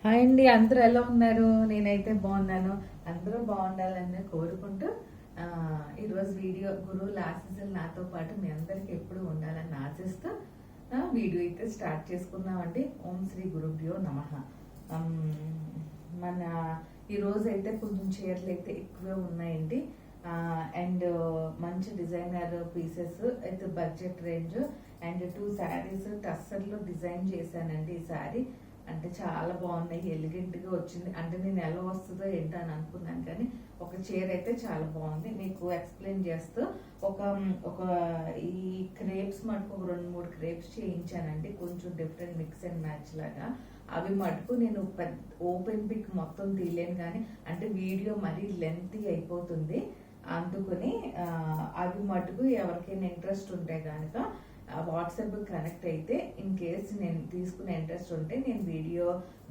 Hi అండి, అందరూ ఎలా ఉన్నారు? నేనైతే బాగున్నాను. అందరూ బాగుండాలని కోరుకుంటూ ఈరోజు వీడియో గురువుల ఆశీస్సులు నాతో పాటు మీ అందరికి ఎప్పుడు ఉండాలని ఆశిస్తూ వీడియో అయితే స్టార్ట్ చేసుకున్నామండి. ఓం శ్రీ గురుభ్యో నమః. మన ఈరోజు అయితే కొంచెం చీరలు అయితే ఎక్కువే ఉన్నాయండి. అండ్ మంచి డిజైనర్ పీసెస్ అయితే బడ్జెట్ రేంజ్ అండ్ 2 శారీస్ టస్సర్లో డిజైన్ చేశానండి. ఈ శారీ అంటే చాలా బాగున్నాయి, ఎలిగెంట్గా వచ్చింది. అంటే నేను ఎలా వస్తుందో ఏంటో అని అనుకున్నాను, కానీ ఒక చీర అయితే చాలా బాగుంది. మీకు ఎక్స్ప్లెయిన్ చేస్తూ ఒక ఒక ఈ క్రేప్స్ మటుకు ఒక 2-3 క్రేప్స్ చేయించానండి, కొంచెం డిఫరెంట్ మిక్స్ అండ్ మ్యాచ్ లాగా. అవి మటుకు నేను ఓపెన్ పిక్ మొత్తం తీయలేను, కానీ అంటే వీడియో మరీ లెంతీ అయిపోతుంది. అందుకని అవి మటుకు ఎవరికైనా ఇంట్రెస్ట్ ఉంటే కనుక వాట్సాప్ కనెక్ట్ అయితే ఇన్ కేస్ నేను తీసుకునే ఇంట్రెస్ట్ ఉంటే నేను వీడియో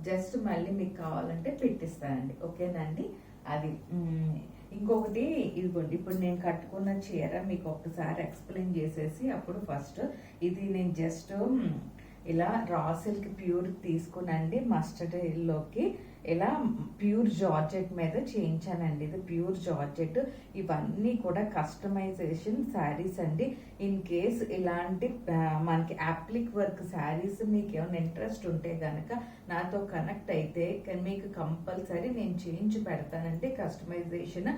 జస్ట్ మళ్ళీ మీకు కావాలంటే పెట్టిస్తానండి. ఓకేనండి. అది ఇంకొకటి ఇదిగోండి, ఇప్పుడు నేను కట్టుకున్న చీర మీకు ఒక్కసారి ఎక్స్ప్లెయిన్ చేసేసి అప్పుడు ఫస్ట్ ఇది నేను జస్ట్ ఇలా రా సిల్క్ ప్యూర్ తీసుకునండి మస్టర్డ్ ఎల్లోకి ఇలా ప్యూర్ జార్జెట్ మీద చేయించానండి. ఇది ప్యూర్ జార్జెట్. ఇవన్నీ కూడా కస్టమైజేషన్ శారీస్ అండి. ఇన్ కేస్ ఇలాంటి మనకి అప్లిక్ వర్క్ శారీస్ మీకు ఏమైనా ఇంట్రెస్ట్ ఉంటే కనుక నాతో కనెక్ట్ అయితే మీకు కంపల్సరీ నేను చేయించి పెడతానండి కస్టమైజేషన్.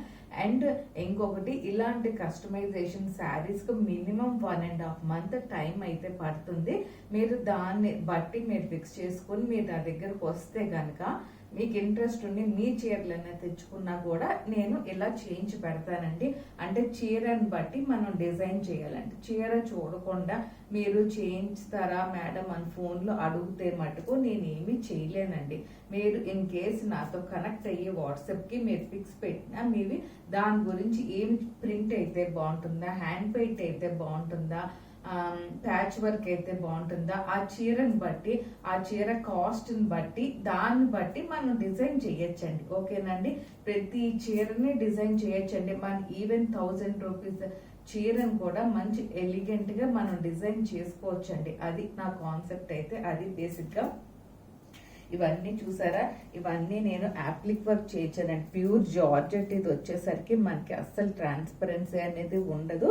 అండ్ ఇంకొకటి, ఇలాంటి కస్టమైజేషన్ శారీస్కి మినిమం 1.5 month టైం అయితే పడుతుంది. మీరు దాన్ని బట్టి మీరు ఫిక్స్ చేసుకొని మీరు నా దగ్గరకు వస్తే కనుక మీకు ఇంట్రెస్ట్ ఉండి మీ చీరలన్నీ తెచ్చుకున్నా కూడా నేను ఇలా చేయించి పెడతానండి. అంటే చీరని బట్టి మనం డిజైన్ చేయాలండి. చీర చూడకుండా మీరు చేయించుతారా మేడం అని ఫోన్లో అడిగితే మటుకు నేనేమీ చేయలేనండి. మీరు ఇన్ కేస్ నాతో కనెక్ట్ అయ్యి వాట్సాప్కి మీరు పిక్స్ పెట్టినా మీవి దాని గురించి ఏం ప్రింట్ అయితే బాగుంటుందా, హ్యాండ్ పెయింట్ అయితే బాగుంటుందా, ప్యాచ్ వర్క్ అయితే బాగుంటుందా, ఆ చీరని బట్టి ఆ చీర కాస్ట్ని బట్టి దాన్ని బట్టి మనం డిజైన్ చేయొచ్చండి. ఓకేనండి. ప్రతి చీరని డిజైన్ చేయొచ్చండి. మన ఈవెన్ 1000 రూపీస్ చీరను కూడా మంచి ఎలిగెంట్గా మనం డిజైన్ చేసుకోవచ్చండి. అది నా కాన్సెప్ట్ అయితే, అది బేసిక్గా. ఇవన్నీ చూసారా, ఇవన్నీ నేను అప్లిక్ వర్క్ చేయించానండి. ప్యూర్ జార్జెట్ ఇది వచ్చేసరికి మనకి అస్సలు ట్రాన్స్పరెన్సీ అనేది ఉండదు.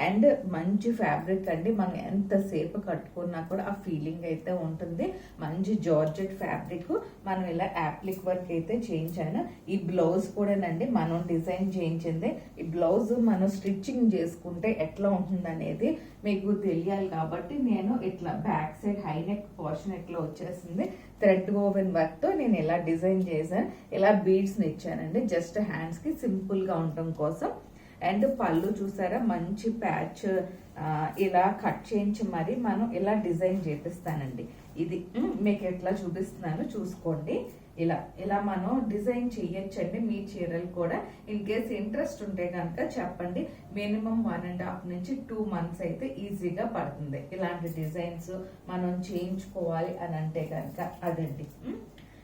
అండ్ మంచి ఫ్యాబ్రిక్ అండి, మనం ఎంతసేపు కట్టుకున్నా కూడా ఆ ఫీలింగ్ అయితే ఉంటుంది. మంచి జార్జెట్ ఫ్యాబ్రిక్ మనం ఇలా అప్లిక్ వర్క్ అయితే చేయించాను. ఈ బ్లౌజ్ కూడానండి మనం డిజైన్ చేయించింది. ఈ బ్లౌజ్ మనం స్టిచ్చింగ్ చేసుకుంటే ఎట్లా ఉంటుంది అనేది మీకు తెలియాలి కాబట్టి నేను ఇట్లా back side high neck portion ఇట్లా వచ్చేసింది. థ్రెడ్ ఓవెన్ వర్క్ తో నేను ఇలా డిజైన్ చేశాను. ఇలా బీడ్స్ ఇచ్చానండి జస్ట్ హ్యాండ్స్ కి సింపుల్ గా ఉండటం కోసం. అండ్ పళ్ళు చూసారా, మంచి ప్యాచ్ ఇలా కట్ చేయించి మరి మనం ఇలా డిజైన్ చేపిస్తానండి. ఇది మీకు ఎట్లా చూపిస్తున్నాను చూసుకోండి. ఇలా ఇలా మనం డిజైన్ చేయొచ్చండి మీ చీరలు కూడా. ఇన్ కేస్ ఇంట్రెస్ట్ ఉంటే కనుక చెప్పండి. మినిమం 1.5 నుంచి 2 months అయితే ఈజీగా పడుతుంది ఇలాంటి డిజైన్స్ మనం చేయించుకోవాలి అని అంటే కనుక. అదండి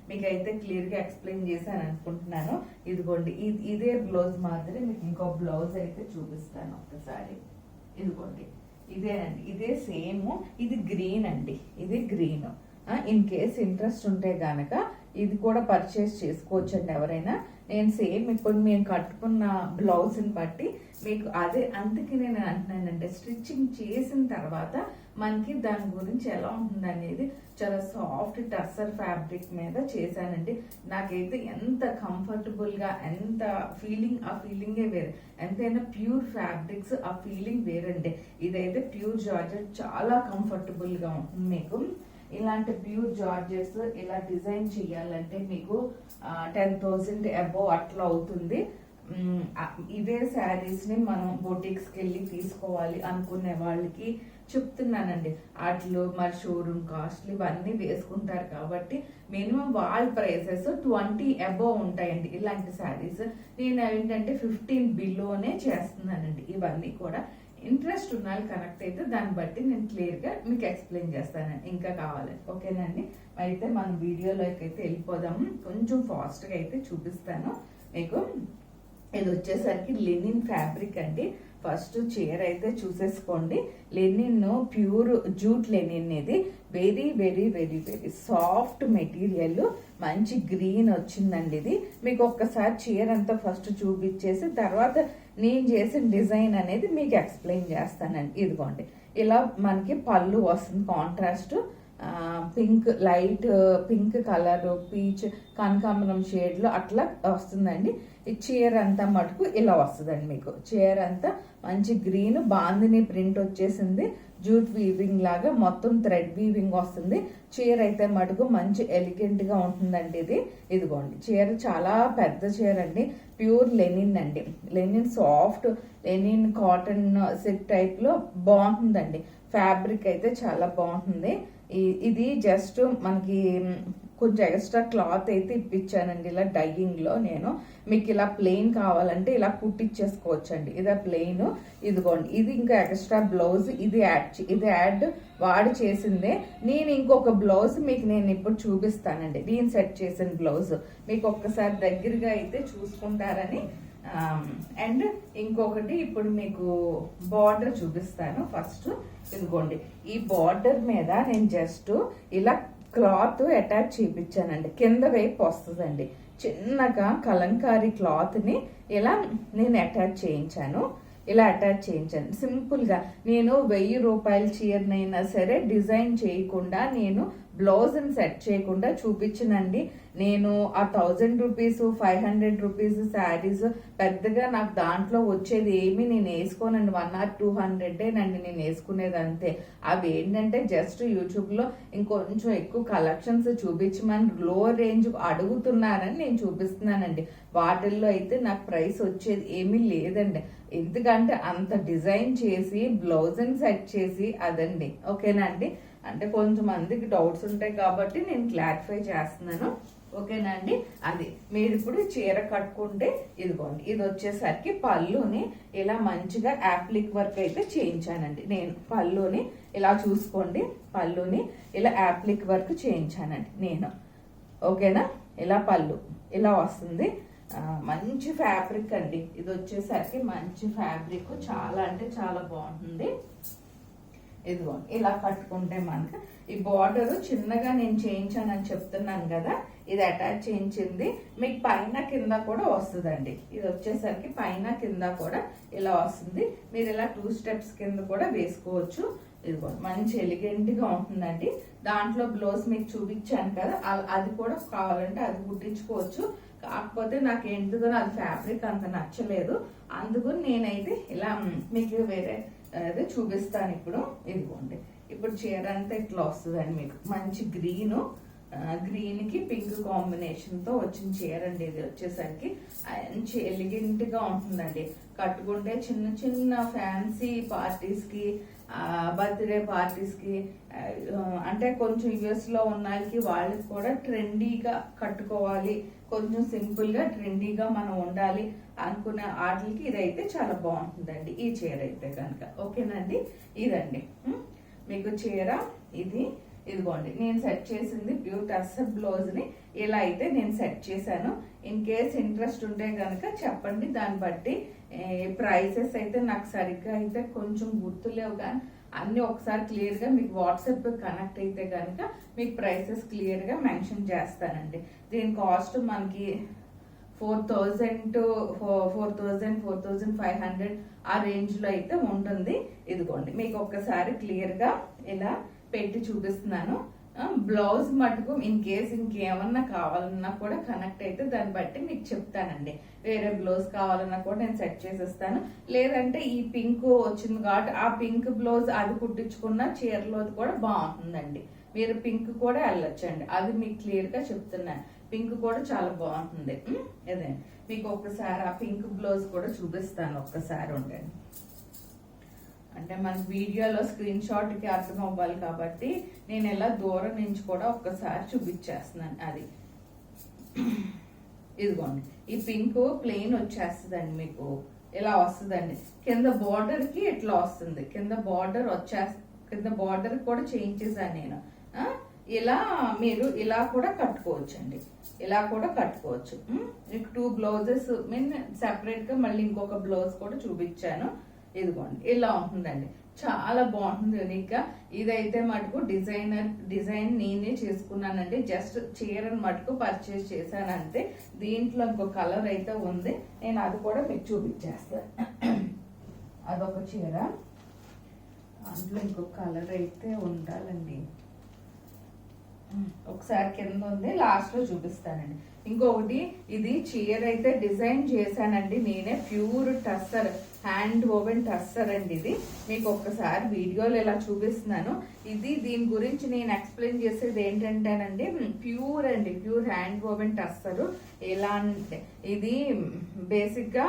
మీకైతే క్లియర్గా ఎక్స్ప్లెయిన్ చేశాను అనుకుంటున్నాను. ఇదిగోండి, ఇదే బ్లౌజ్ మాదిరి మీకు ఇంకో బ్లౌజ్ అయితే చూపిస్తాను ఒకసారి. ఇదిగోండి, ఇదేనండి, ఇదే సేమ్. ఇది గ్రీన్ అండి, ఇది గ్రీన్. ఇన్ కేస్ ఇంట్రెస్ట్ ఉంటే గనక ఇది కూడా పర్చేస్ చేసుకోవచ్చండి ఎవరైనా. నేను సేమ్ ఇప్పుడు మేము కట్టుకున్న బ్లౌజ్ని బట్టి మీకు అదే, అందుకే నేను అంటున్నానంటే స్టిచ్చింగ్ చేసిన తర్వాత మనకి దాని గురించి ఎలా ఉంటుంది అనేది చాలా సాఫ్ట్ టస్సర్ ఫ్యాబ్రిక్ మీద చేశానండి. నాకైతే ఎంత కంఫర్టబుల్గా, ఎంత ఫీలింగ్, ఆ ఫీలింగే వేరే. ఎంతైనా ప్యూర్ ఫ్యాబ్రిక్స్ ఆ ఫీలింగ్ వేరండి. ఇదైతే ప్యూర్ జార్జెట్, చాలా కంఫర్టబుల్గా ఉంటుంది మీకు. ఇలాంటి ప్యూర్ జార్జెస్ ఇలా డిజైన్ చేయాలంటే మీకు 10,000 అబోవ్ అట్లా అవుతుంది. ఇవే శారీస్ని మనం బొటిక్స్కి వెళ్ళి తీసుకోవాలి అనుకునే వాళ్ళకి చెప్తున్నానండి. వాటిలో మరి షోరూమ్ కాస్ట్లు ఇవన్నీ వేసుకుంటారు కాబట్టి మినిమం వాళ్ళ ప్రైసెస్ 20 అబోవ్ ఉంటాయండి. ఇలాంటి శారీస్ నేను ఏంటంటే 15 బిలోనే చేస్తున్నానండి. ఇవన్నీ కూడా ఇంట్రెస్ట్ ఉన్న వాళ్ళు కనెక్ట్ అయితే దాన్ని బట్టి నేను క్లియర్గా మీకు ఎక్స్ప్లెయిన్ చేస్తానండి ఇంకా కావాలని. ఓకేనండి. అయితే మనం వీడియోలోకి అయితే వెళ్ళిపోదాము. కొంచెం ఫాస్ట్గా అయితే చూపిస్తాను మీకు. ఇది వచ్చేసరికి లినిన్ ఫ్యాబ్రిక్ అండి. ఫస్ట్ చీర అయితే చూసేసుకోండి. లెనిన్ ప్యూర్ జూట్ లెనిన్ ఇది, very very very very soft material, మంచి గ్రీన్ వచ్చిందండి. ఇది మీకు ఒక్కసారి చీర అంతా ఫస్ట్ చూపించేసి తర్వాత నేను చేసిన డిజైన్ అనేది మీకు ఎక్స్ప్లెయిన్ చేస్తానండి. ఇదిగోండి ఇలా మనకి పళ్ళు వస్తుంది, contrast pink, light pink colour, peach, కనకాంబరం షేడ్లో అట్లా వస్తుందండి. ఈ చీర అంతా మటుకు ఇలా వస్తుందండి. మీకు చీర అంతా మంచి గ్రీన్ బాందిని ప్రింట్ వచ్చేసింది, జూట్ వీవింగ్ లాగా మొత్తం థ్రెడ్ వీవింగ్ వస్తుంది. చీర అయితే మటుకు మంచి ఎలిగెంట్ గా ఉంటుందండి. ఇదిగోండి చీర చాలా పెద్ద చీర అండి, ప్యూర్ లెనిన్ అండి. Linen soft linen cotton set type లో బాగుంటుందండి. ఫ్యాబ్రిక్ అయితే చాలా బాగుంటుంది. ఇది జస్ట్ మనకి కొంచెం ఎక్స్ట్రా క్లాత్ అయితే ఇప్పించానండి ఇలా డైయింగ్ లో. నేను మీకు ఇలా ప్లెయిన్ కావాలంటే ఇలా కుట్టించేసుకోవచ్చండి. ఇదే ప్లెయిన్. ఇదిగోండి ఇది ఇంకా ఎక్స్ట్రా బ్లౌజ్, ఇది యాడ్ వాడు చేసిందే. నేను ఇంకొక బ్లౌజ్ మీకు నేను ఇప్పుడు చూపిస్తానండి, నేను సెట్ చేసిన బ్లౌజ్ మీకు ఒక్కసారి దగ్గరగా అయితే చూసుకుంటారని. అండ్ ఇంకొకటి ఇప్పుడు మీకు బార్డర్ చూపిస్తాను. ఫస్ట్ ఇదిగోండి ఈ బార్డర్ మీద నేను జస్ట్ ఇలా క్లాత్ అటాచ్ చేయించానండి, కింద వైపు వస్తుందండి. చిన్నగా కలంకారీ క్లాత్ ని ఇలా నేను అటాచ్ చేయించాను. సింపుల్ గా నేను 1000 రూపాయల చీరనైనా సరే డిజైన్ చేయకుండా, నేను బ్లౌజ్ సెట్ చేయకుండా చూపించనండి. నేను ఆ 1000 రూపీస్ 500 రూపీస్ శారీస్ పెద్దగా నాకు దాంట్లో వచ్చేది ఏమి నేను వేసుకోనండి. 100 or 200 నేను వేసుకునేది అంతే. అవి ఏంటంటే జస్ట్ యూట్యూబ్ లో ఇంకొంచెం ఎక్కువ కలెక్షన్స్ చూపించమని లో రేంజ్ అడుగుతున్నారని నేను చూపిస్తున్నానండి. వాటిల్లో అయితే నాకు ప్రైస్ వచ్చేది ఏమీ లేదండి. ఎందుకంటే అంత డిజైన్ చేసి బ్లౌజ్ సెట్ చేసి అదండి. ఓకేనా అండి? అంటే కొంతమందికి డౌట్స్ ఉంటాయి కాబట్టి నేను క్లారిఫై చేస్తున్నాను. ఓకేనా అండి? అది మీరు ఇప్పుడు చీర కట్టుకుంటే ఇదిగోండి ఇది వచ్చేసరికి పళ్ళుని ఇలా మంచిగా యాప్లిక్ వర్క్ అయితే చేయించానండి. నేను పళ్ళుని ఇలా చూసుకోండి, పళ్ళుని ఇలా యాప్లిక్ వర్క్ చేయించానండి నేను. ఓకేనా? ఇలా పళ్ళు ఇలా వస్తుంది. మంచి ఫ్యాబ్రిక్ అండి. ఇది వచ్చేసరికి మంచి ఫ్యాబ్రిక్, చాలా అంటే చాలా బాగుంటుంది. ఇదిగోండి ఇలా కట్టుకుంటే మనకు ఈ బార్డర్ చిన్నగా నేను చేయించానని చెప్తున్నాను కదా, ఇది అటాచ్ చేయించింది మీకు పైన కింద కూడా వస్తుందండి. ఇది వచ్చేసరికి పైన కింద కూడా ఇలా వస్తుంది. మీరు ఇలా 2 స్టెప్స్ కింద కూడా వేసుకోవచ్చు. ఇదిగోండి మంచి ఎలిగెంట్ గా ఉంటుందండి. దాంట్లో బ్లౌజ్ మీకు చూపించాను కదా, అది కూడా కావాలంటే అది కుట్టించుకోవచ్చు. కాకపోతే నాకు ఎందుకు అది ఫ్యాబ్రిక్ అంత నచ్చలేదు, అందుకు నేనైతే ఇలా మీకు వేరే అదే చూపిస్తాను ఇప్పుడు. ఇదిగోండి ఇప్పుడు చీర అంతా ఇట్లా వస్తుందండి. మీకు మంచి గ్రీన్ కి పింక్ కాంబినేషన్ తో వచ్చిన చీర అండి. ఇది వచ్చేసరికి మంచి ఎలిగెంట్ గా ఉంటుందండి. కట్టుకుంటే చిన్న చిన్న ఫ్యాన్సీ పార్టీస్ కి, బర్త్డే పార్టీస్ కి, అంటే కొంచెం యుఎస్ లో ఉన్న వాళ్ళకి కూడా ట్రెండీగా కట్టుకోవాలి, కొంచెం సింపుల్ గా ట్రెండీగా మనం ఉండాలి అనుకునే వాటికి ఇదైతే చాలా బాగుంటుందండి ఈ చీర అయితే కనుక. ఓకేనండి? ఇదండి మీకు చీర. ఇదిగోండి నేను సెట్ చేసింది ప్యూర్ టస్సర్ బ్లౌజ్ ని ఇలా అయితే నేను సెట్ చేశాను. ఇన్ కేస్ ఇంట్రెస్ట్ ఉంటే కనుక చెప్పండి, దాన్ని బట్టి ప్రైసెస్ అయితే నాకు సరిగ్గా అయితే కొంచెం గుర్తులేవు, కానీ అన్ని ఒకసారి క్లియర్ గా మీకు వాట్సాప్ కనెక్ట్ అయితే కనుక మీకు ప్రైసెస్ క్లియర్ గా మెన్షన్ చేస్తానండి. దీని కాస్ట్ మనకి 4000 4500 ఆ రేంజ్ లో అయితే ఉంటుంది. ఇదిగోండి మీకు ఒక్కసారి క్లియర్ గా ఇలా పెట్టి చూపిస్తున్నాను. బ్లౌజ్ మటుకు ఇన్ కేస్ ఇంకేమన్నా కావాలన్నా కూడా కనెక్ట్ అయితే దాన్ని బట్టి మీకు చెప్తానండి. వేరే బ్లౌజ్ కావాలన్నా కూడా నేను సెట్ చేసేస్తాను. లేదంటే ఈ పింక్ వచ్చింది కాబట్టి ఆ పింక్ బ్లౌజ్ అది కుట్టించుకున్న చీరలోది కూడా బాగుంటుందండి. మీరు పింక్ కూడా వెళ్ళొచ్చండి, అది మీకు క్లియర్ గా చెప్తున్నాను. పింక్ కూడా చాలా బాగుంటుంది. అదే మీకు ఒక్కసారి ఆ పింక్ బ్లౌజ్ కూడా చూపిస్తాను, ఒక్కసారి ఉండండి. అంటే మన వీడియోలో స్క్రీన్ షాట్ కి అర్థం అవ్వాలి కాబట్టి నేను ఎలా దూరం నుంచి కూడా ఒక్కసారి చూపించేస్తున్నాను. అది ఇదిగోండి ఈ పింక్ ప్లెయిన్ వచ్చేస్తుందండి, మీకు ఇలా వస్తుందండి. కింద బార్డర్ కి ఇట్లా వస్తుంది, కింద బార్డర్ కూడా చేయించేసాను నేను. ఇలా మీరు ఇలా కూడా కట్టుకోవచ్చు అండి, ఇలా కూడా కట్టుకోవచ్చు. మీకు 2 బ్లౌజెస్ మీన్ సెపరేట్ గా మళ్ళీ ఇంకొక బ్లౌజ్ కూడా చూపించాను. ఇదిగోండి ఇలా ఉంటుందండి. చాలా బాగుంటుంది యూనిక్ గా. ఇదైతే మటుకు డిజైన్ నేనే చేసుకున్నానండి. జస్ట్ చీరను మటుకు పర్చేస్ చేశాను అంతే. దీంట్లో ఇంకో కలర్ అయితే ఉంది, నేను అది కూడా మీకు చూపించేస్తాను. అదొక చీర, అందులో ఇంకో కలర్ అయితే ఉండాలండి. ఒకసారి కింద ఉంది, లాస్ట్ లో చూపిస్తానండి. ఇంకొకటి, ఇది చీర అయితే డిజైన్ చేశానండి నేనే. Pure tussar, hand woven tussar అండి. ఇది మీకు ఒక్కసారి వీడియోలో ఇలా చూపిస్తున్నాను. దీని గురించి నేను ఎక్స్ప్లెయిన్ చేసేది ఏంటంటేనండి, ప్యూర్ అండి, ప్యూర్ హ్యాండ్ ఓవెన్ టస్సర్. ఎలా అంటే ఇది బేసిక్ గా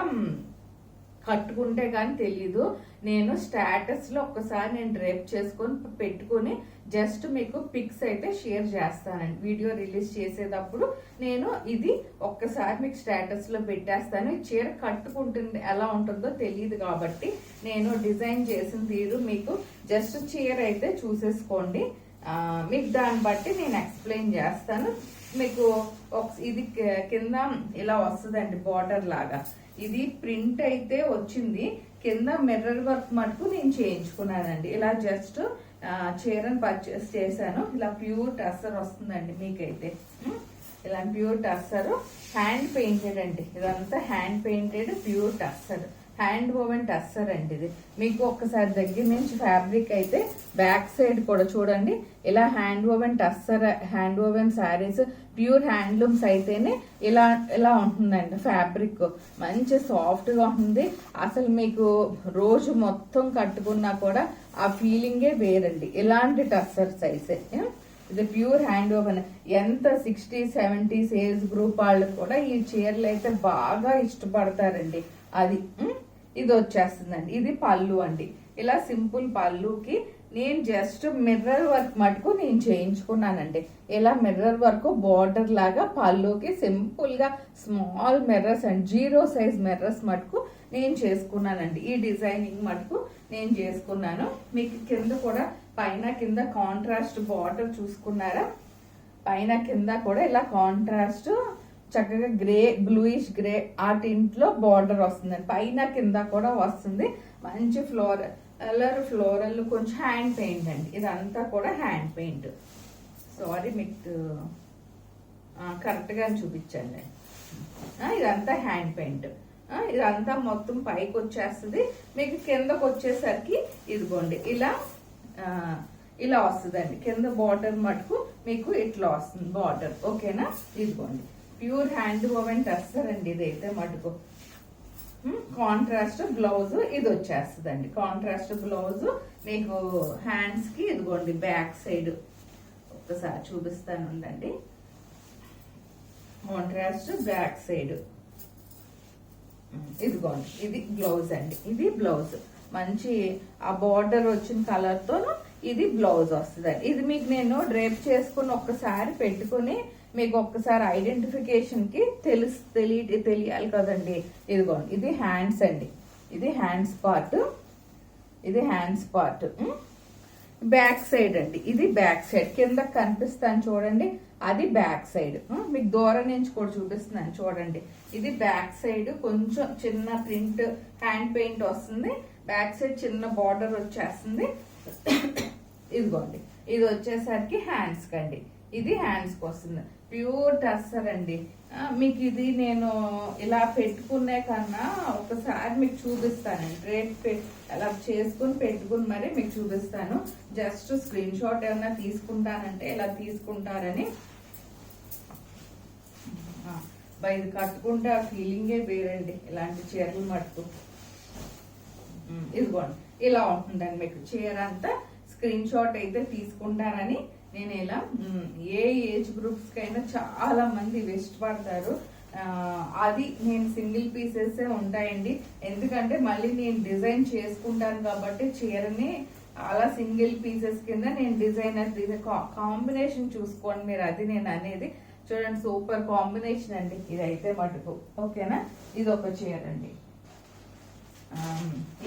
కట్టుకుంటే కానీ తెలీదు. నేను స్టేటస్ లో ఒక్కసారి నేను డ్రైప్ చేసుకొని పెట్టుకొని జస్ట్ మీకు పిక్స్ అయితే షేర్ చేస్తానండి. వీడియో రిలీజ్ చేసేటప్పుడు నేను ఇది ఒక్కసారి మీకు స్టేటస్ లో పెట్టేస్తాను. ఈ చీర కట్టుకుంటుంది ఎలా ఉంటుందో తెలియదు కాబట్టి నేను డిజైన్ చేసిన తీరు మీకు జస్ట్ చీర అయితే చూసేసుకోండి. మీకు దాన్ని బట్టి నేను ఎక్స్ప్లెయిన్ చేస్తాను. మీకు ఇది కింద ఇలా వస్తుందండి బార్డర్ లాగా. ఇది ప్రింట్ అయితే వచ్చింది, కింద మిర్రర్ వర్క్ మటుకు నేను చేయించుకున్నానండి. ఇలా జస్ట్ చీరను పర్చేస్ చేశాను. ఇలా ప్యూర్ టస్సర్ వస్తుందండి మీకైతే. ఇలా ప్యూర్ టస్సర్, హ్యాండ్ పెయింటెడ్ అండి. ఇదంతా hand painted pure tussar, hand woven tussar అండి. ఇది మీకు ఒక్కసారి దగ్గర నుంచి ఫ్యాబ్రిక్ అయితే బ్యాక్ సైడ్ కూడా చూడండి. ఇలా hand woven tussar, hand woven saris, pure handlooms అయితేనే ఇలా ఉంటుందండి. ఫ్యాబ్రిక్ మంచి సాఫ్ట్ గా ఉంటుంది. అసలు మీకు రోజు మొత్తం కట్టుకున్నా కూడా ఆ ఫీలింగే వేరండి. ఇలాంటి టస్సర్స్ అయితే ఇది ప్యూర్ హ్యాండ్ ఓవెన్. ఎంత 60, 70 ఏజ్ గ్రూప్ వాళ్ళు కూడా ఈ చీరలు అయితే బాగా ఇష్టపడతారండి. అది ఇది వచ్చేస్తుందండి. ఇది పళ్ళు అండి. ఇలా సింపుల్ పళ్ళుకి నేను జస్ట్ మిర్రర్ వర్క్ మటుకు నేను చేయించుకున్నానండి. ఇలా మిర్రర్ వర్క్ బోర్డర్ లాగా పళ్ళుకి సింపుల్ గా small mirrors and 0 size mirrors మటుకు నేను చేసుకున్నానండి. ఈ డిజైనింగ్ మటుకు నేను చేసుకున్నాను. మీకు కింద కూడా పైన కింద కాంట్రాస్ట్ బార్డర్ చూసుకున్నారా? పైన కింద కూడా ఇలా కాంట్రాస్ట్ చక్కగా గ్రే, బ్లూయిష్ గ్రే ఆ టింట్లో బార్డర్ వస్తుందండి. పైన కింద కూడా వస్తుంది. మంచి ఫ్లోరల్ కొంచెం హ్యాండ్ పెయింట్ అండి. ఇదంతా కూడా హ్యాండ్ పెయింట్. సారీ మీకు కరెక్ట్ గా చూపించండి. ఇదంతా హ్యాండ్ పెయింట్. ఇదంతా మొత్తం పైకి వచ్చేస్తుంది. మీకు కిందకు వచ్చేసరికి ఇదిగోండి ఇలా వస్తుందండి. కింద బార్డర్ మటుకు మీకు ఇట్లా వస్తుంది బార్డర్. ఓకేనా? ఇదిగోండి ప్యూర్ హ్యాండ్ ఓవెన్ టస్సర్ అండి. ఇదైతే మటుకు కాంట్రాస్ట్ బ్లౌజ్ ఇది వచ్చేస్తుందండి. కాంట్రాస్ట్ బ్లౌజ్ మీకు హ్యాండ్స్ కి ఇదిగోండి బ్యాక్ సైడ్ ఒక్కసారి చూపిస్తాను ఉండండి. కాంట్రాస్ట్ బ్యాక్ సైడ్ ఇదిగోండి. ఇది బ్లౌజ్ అండి. ఇది బ్లౌజ్ మంచి ఆ బార్డర్ వచ్చిన కలర్ తో ఇది బ్లౌజ్ వస్తుందండి. ఇది మీకు నేను డ్రేప్ చేసుకుని ఒక్కసారి పెట్టుకుని మీకు ఒక్కసారి ఐడెంటిఫికేషన్ కి తెలియాలి కదండి. ఇదిగోండి ఇది హ్యాండ్స్ అండి. ఇది హ్యాండ్స్ పార్ట్, ఇది హ్యాండ్స్ పార్ట్. బ్యాక్ సైడ్ అండి. ఇది బ్యాక్ సైడ్ కింద కనిపిస్తాను చూడండి, అది బ్యాక్ సైడ్. మీకు దూరం నుంచి కూడా చూపిస్తున్నాను చూడండి. ఇది బ్యాక్ సైడ్ కొంచెం చిన్న ప్రింట్ హ్యాండ్ పెయింట్ వస్తుంది. బ్యాక్ సైడ్ చిన్న బార్డర్ వచ్చేస్తుంది. ఇదిగోండి ఇది వచ్చేసరికి హ్యాండ్స్ కండి. ఇది హ్యాండ్స్ కి వస్తుంది. ప్యూర్ టస్సర్ అండి. మీకు ఇది నేను ఇలా పెట్టుకునే కన్నా ఒకసారి మీకు చూపిస్తానండి. రేట్ అలా చేసుకుని పెట్టుకుని మరి మీకు చూపిస్తాను. జస్ట్ స్క్రీన్ షాట్ ఏమన్నా తీసుకుంటానంటే ఇలా తీసుకుంటారని. ఇది కట్టుకుంటే ఆ ఫీలింగే వేరండి. ఇలాంటి చీరలు మటుకు ఇదిగోండి ఇలా ఉంటుందండి. మీకు చీర అంతా స్క్రీన్ షాట్ అయితే తీసుకుంటారని నేను ఇలా ఏ ఏజ్ గ్రూప్స్ కైనా చాలా మంది ఇష్టపడతారు. అది నేను సింగిల్ పీసెస్ ఉంటాయండి. ఎందుకంటే మళ్ళీ నేను డిజైన్ చేసుకుంటాను కాబట్టి చీరని అలా సింగిల్ పీసెస్ కింద నేను డిజైనర్ కాంబినేషన్ చూసుకోండి మీరు. అది నేను అనేది చూడండి, సూపర్ కాంబినేషన్ అండి ఇదైతే మటుకు. ఓకేనా? ఇది ఒక చీర అండి.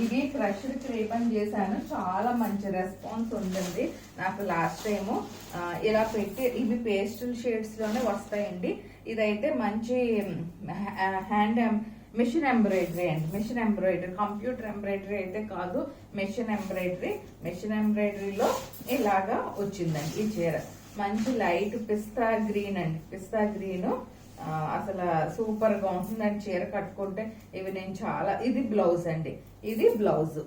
ఇది క్రష్డ్ క్రేపన్ చేశాను. చాలా మంచి రెస్పాన్స్ ఉంటుంది నాకు. లాస్ట్ టైము ఇలా పెట్టి ఇవి పేస్టల్ షేడ్స్ లోనే వస్తాయండి. ఇదైతే మంచి హ్యాండ్ మిషన్ ఎంబ్రాయిడరీ అండి, మిషన్ ఎంబ్రాయిడరీ, కంప్యూటర్ ఎంబ్రాయిడరీ అయితే కాదు, మిషన్ ఎంబ్రాయిడరీ. మిషన్ ఎంబ్రాయిడరీలో ఇలాగా వచ్చిందండి ఈ చీర. మంచి లైట్ పిస్తా గ్రీన్ అండి, పిస్తా గ్రీన్. అసలు సూపర్ గా ఉంటుందండి చీర కట్టుకుంటే. ఇవి నేను చాలా, ఇది బ్లౌజ్ అండి, ఇది బ్లౌజ్,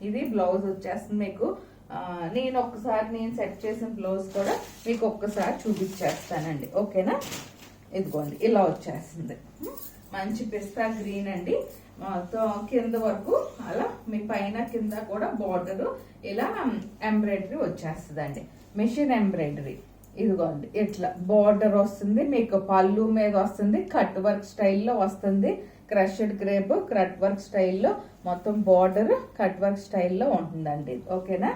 ఇది బ్లౌజ్ వచ్చేస్తుంది మీకు. నేను ఒక్కసారి నేను సెట్ చేసిన బ్లౌజ్ కూడా మీకు ఒక్కసారి చూపించేస్తానండి, ఓకేనా. ఇదిగోండి ఇలా వచ్చేస్తుంది, మంచి పిస్తా గ్రీన్ అండి. మొత్తం కింద వరకు అలా మీ పైన కింద కూడా బార్డర్ ఇలా ఎంబ్రాయిడరీ వచ్చేస్తుందండి, మిషన్ ఎంబ్రాయిడరీ. ఇదిగోండి ఇట్లా బార్డర్ వస్తుంది మీకు, పళ్ళు మీద వస్తుంది, కట్ వర్క్ స్టైల్లో వస్తుంది, క్రష్డ్ క్రేప్ కట్ వర్క్ స్టైల్లో మొత్తం బార్డర్ కట్ వర్క్ స్టైల్లో ఉంటుందండి, ఓకేనా.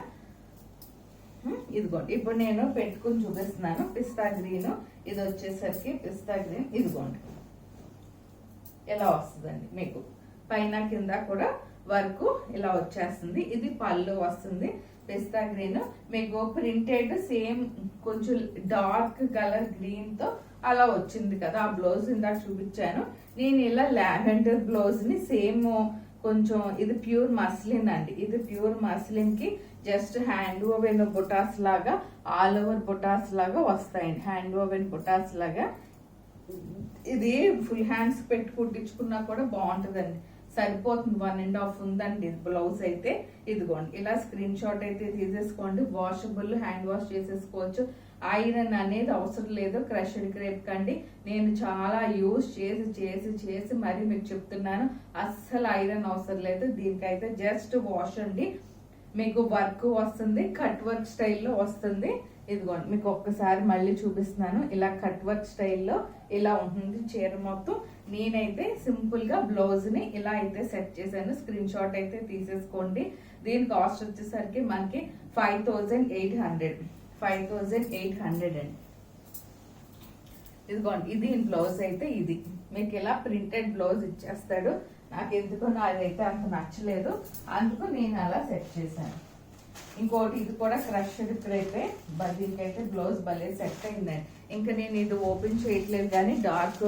ఇదిగోండి ఇప్పుడు నేను పెట్టుకుని చూపిస్తున్నాను. పిస్తా గ్రీన్, ఇది వచ్చేసరికి పిస్తా గ్రీన్. ఇదిగోండి ఇలా వస్తుందండి మీకు, పైన కింద కూడా వర్క్ ఇలా వచ్చేస్తుంది. ఇది పళ్ళు వస్తుంది పిస్తా గ్రీన్. మీకు ప్రింటెడ్ సేమ్ కొంచెం డార్క్ కలర్ గ్రీన్ తో అలా వచ్చింది కదా, ఆ బ్లౌజ్ ఇందాక చూపించాను నేను. ఇలా లావెండర్ బ్లౌజ్ ని సేమ్ కొంచెం, ఇది ప్యూర్ మస్లిన్ అండి, ఇది ప్యూర్ మస్లిన్ కి జస్ట్ హ్యాండ్ ఓవెన్ బుటాస్ లాగా, ఆల్ ఓవర్ బుటాస్ లాగా వస్తాయండి, హ్యాండ్ ఓవెన్ బుటాస్ లాగా. ఇది ఫుల్ హ్యాండ్స్ పెట్టి కుట్టించుకున్నా కూడా బాగుంటుందండి, సరిపోతుంది. 1.5 ఉందండి బ్లౌజ్ అయితే. ఇదిగోండి ఇలా స్క్రీన్ షాట్ అయితే తీసేసుకోండి. వాషబుల్, హ్యాండ్ వాష్ చేసేసుకోవచ్చు. ఐరన్ అనేది అవసరం లేదు క్రష్డ్ క్రేప్ కండి. నేను చాలా యూజ్ చేసి చేసి చేసి మరి మీకు చెప్తున్నాను, అస్సలు ఐరన్ అవసరం లేదు దీనికైతే. జస్ట్ వాష్ అండి. మీకు వర్క్ వస్తుంది, కట్ వర్క్ స్టైల్లో వస్తుంది. ఇదిగోండి మీకు ఒక్కసారి మళ్ళీ చూపిస్తున్నాను. ఇలా కట్ వర్క్ స్టైల్లో ఇలా ఉంటుంది చీర మొత్తం. నేనైతే సింపుల్ గా బ్లౌజ్ ని ఇలా అయితే సెట్ చేశాను. స్క్రీన్ షాట్ అయితే తీసేసుకోండి. దీని కాస్ట్ వచ్చేసరికి మనకి 5800 అండి. ఇదిగోండి ఇది బ్లౌజ్ అయితే, ఇది మీకు ఇలా ప్రింటెడ్ బ్లౌజ్ ఇచ్చేస్తాడు. నాకు ఎందుకో అదైతే అంత నచ్చలేదు, అందుకు నేను అలా సెట్ చేశాను. ఇంకోటి ఇది కూడా క్రష్డ్ క్రేపే, దీనికైతే బ్లౌజ్ భలే సెట్ అయిందండి. ఇంకా నేను ఇది ఓపెన్ చేయట్లేదు కానీ డార్క్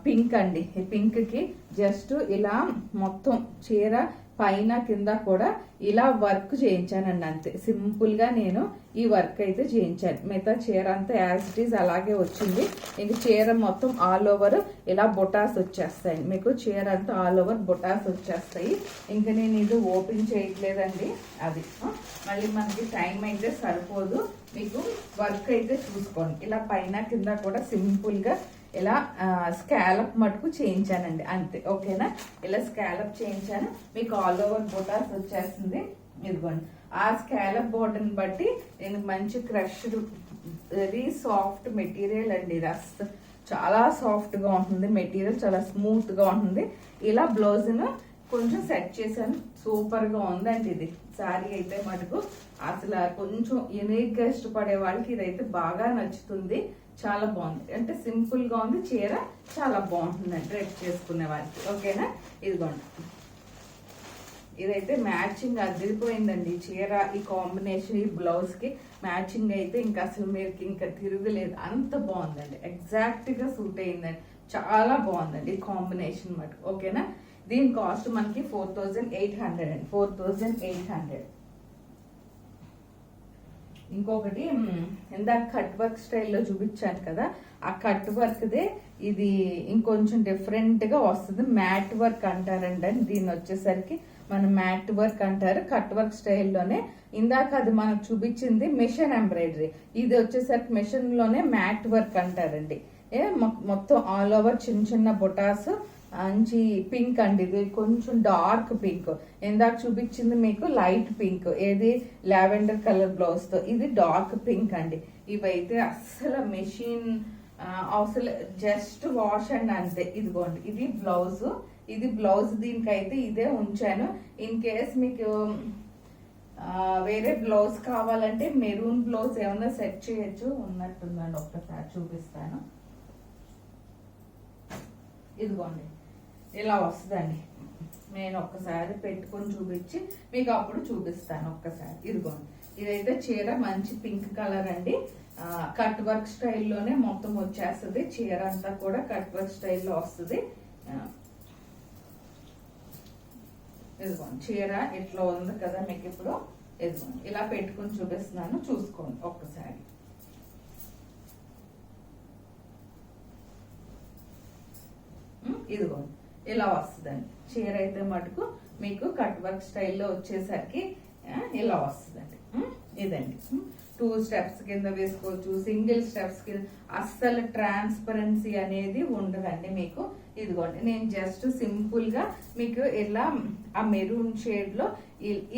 పింక్ అండి. ఈ పింక్ కి జస్ట్ ఇలా మొత్తం చీర పైన కింద కూడా ఇలా వర్క్ చేయించానండి, అంతే సింపుల్ గా నేను ఈ వర్క్ అయితే చేయించాను. మిగతా చీర అంతా యాజ్ ఇట్ ఈజ్ అలాగే వచ్చింది. ఇంక చీర మొత్తం ఆల్ ఓవర్ ఇలా బొటాస్ వచ్చేస్తాయి మీకు, చీర అంతా ఆల్ ఓవర్ బొటాస్ వచ్చేస్తాయి. ఇంకా నేను ఇది ఓపెన్ చేయట్లేదండి, అది మళ్ళీ మనకి టైం అయితే సరిపోదు. మీకు వర్క్ అయితే చూసుకోండి, ఇలా పైన కింద కూడా సింపుల్ గా ఇలా స్కాలప్ మటుకు చేయించానండి, అంతే, ఓకేనా. ఇలా స్కాలప్ చేయించాను, మీకు ఆల్ ఓవర్ బొటాస్ వచ్చేస్తుంది. ఇదిగోండి ఆ స్కాలప్ బోర్డర్ని బట్టి నేను మంచి క్రష్డ్ వెరీ సాఫ్ట్ మెటీరియల్ అండి. ఇది చాలా సాఫ్ట్ గా ఉంటుంది మెటీరియల్, చాలా స్మూత్ గా ఉంటుంది. ఇలా బ్లౌజ్ ను కొంచెం సెట్ చేశాను, సూపర్ గా ఉందండి ఇది శారీ అయితే మటుకు. అసలు కొంచెం యూనిక్ గా ఇష్టపడే వాళ్ళకి ఇదైతే బాగా నచ్చుతుంది. చాలా బాగుంది, అంటే సింపుల్ గా ఉంది చీర, చాలా బాగుంటుందండి డ్రెస్ చేసుకునే వాళ్ళకి, ఓకేనా. ఇదిగోండి ఇదైతే మ్యాచింగ్ అదిరిపోయిందండి చీర, ఈ కాంబినేషన్ ఈ బ్లౌజ్ కి మ్యాచింగ్ అయితే ఇంకా అసలు మీరు ఇంకా తిరగలేదు, అంత బాగుందండి. ఎగ్జాక్ట్ గా సూట్ అయిందండి, చాలా బాగుందండి ఈ కాంబినేషన్ మటుకు, ఓకేనా. దీని కాస్ట్ మనకి 4800 అండి, 4800. ఇంకొకటి ఇందాక కట్ వర్క్ స్టైల్లో చూపించాను కదా, ఆ కట్ వర్క్దే ఇది ఇంకొంచెం డిఫరెంట్ గా వస్తుంది. మ్యాట్ వర్క్ అంటారండి, దీన్ని వచ్చేసరికి మనం మ్యాట్ వర్క్ అంటారు. కట్ వర్క్ స్టైల్లోనే ఇందాక అది మనకు చూపించింది మిషన్ ఎంబ్రాయిడరీ, ఇది వచ్చేసరికి మిషన్ లోనే మ్యాట్ వర్క్ అంటారండి. మొత్తం ఆల్ ఓవర్ చిన్న చిన్న బొటాస్, మంచి పింక్ అండి, ఇది కొంచెం డార్క్ పింక్. ఇందాక చూపించింది మీకు లైట్ పింక్, ఏది లావెండర్ కలర్ బ్లౌజ్ తో, ఇది డార్క్ పింక్ అండి. ఇవైతే అస్సలు మెషిన్ అసలు జస్ట్ వాష్ అండ్ అంతే. ఇదిగోండి ఇది బ్లౌజ్, ఇది బ్లౌజ్, దీనికైతే ఇదే ఉంచాను. ఇన్ కేస్ మీకు వేరే బ్లౌజ్ కావాలంటే మెరూన్ బ్లౌజ్ ఏమన్నా సెట్ చేయొచ్చు, ఉన్నట్టుందండి, ఒక్కసారి చూపిస్తాను. ఇదిగోండి ఇలా వస్తుందండి, నేను ఒక్కసారి పెట్టుకొని చూపించి మీకు అప్పుడు చూపిస్తాను ఒక్కసారి. ఇదిగోండి ఇదైతే చీర మంచి పింక్ కలర్ అండి, కట్ వర్క్ స్టైల్లోనే మొత్తం వచ్చేస్తుంది. చీర అంతా కూడా కట్ వర్క్ స్టైల్లో వస్తుంది. ఇదిగోండి చీర ఇట్లా ఉంది కదా మీకు ఇప్పుడు. ఇదిగోండి ఇలా పెట్టుకుని చూపిస్తున్నాను, చూసుకోండి ఒక్కసారి. ఇదిగోండి ఇలా వస్తుందండి చీర అయితే మటుకు మీకు కట్ వర్క్ స్టైల్లో వచ్చేసరికి ఇలా వస్తుందండి. ఇదండి 2 స్టెప్స్ కింద వేసుకోవచ్చు, సింగిల్ స్టెప్స్ కింద. అస్సలు ట్రాన్స్పరెన్సీ అనేది ఉండదండి మీకు. ఇదిగోండి నేను జస్ట్ సింపుల్ గా మీకు ఇలా ఆ మెరూన్ షేడ్ లో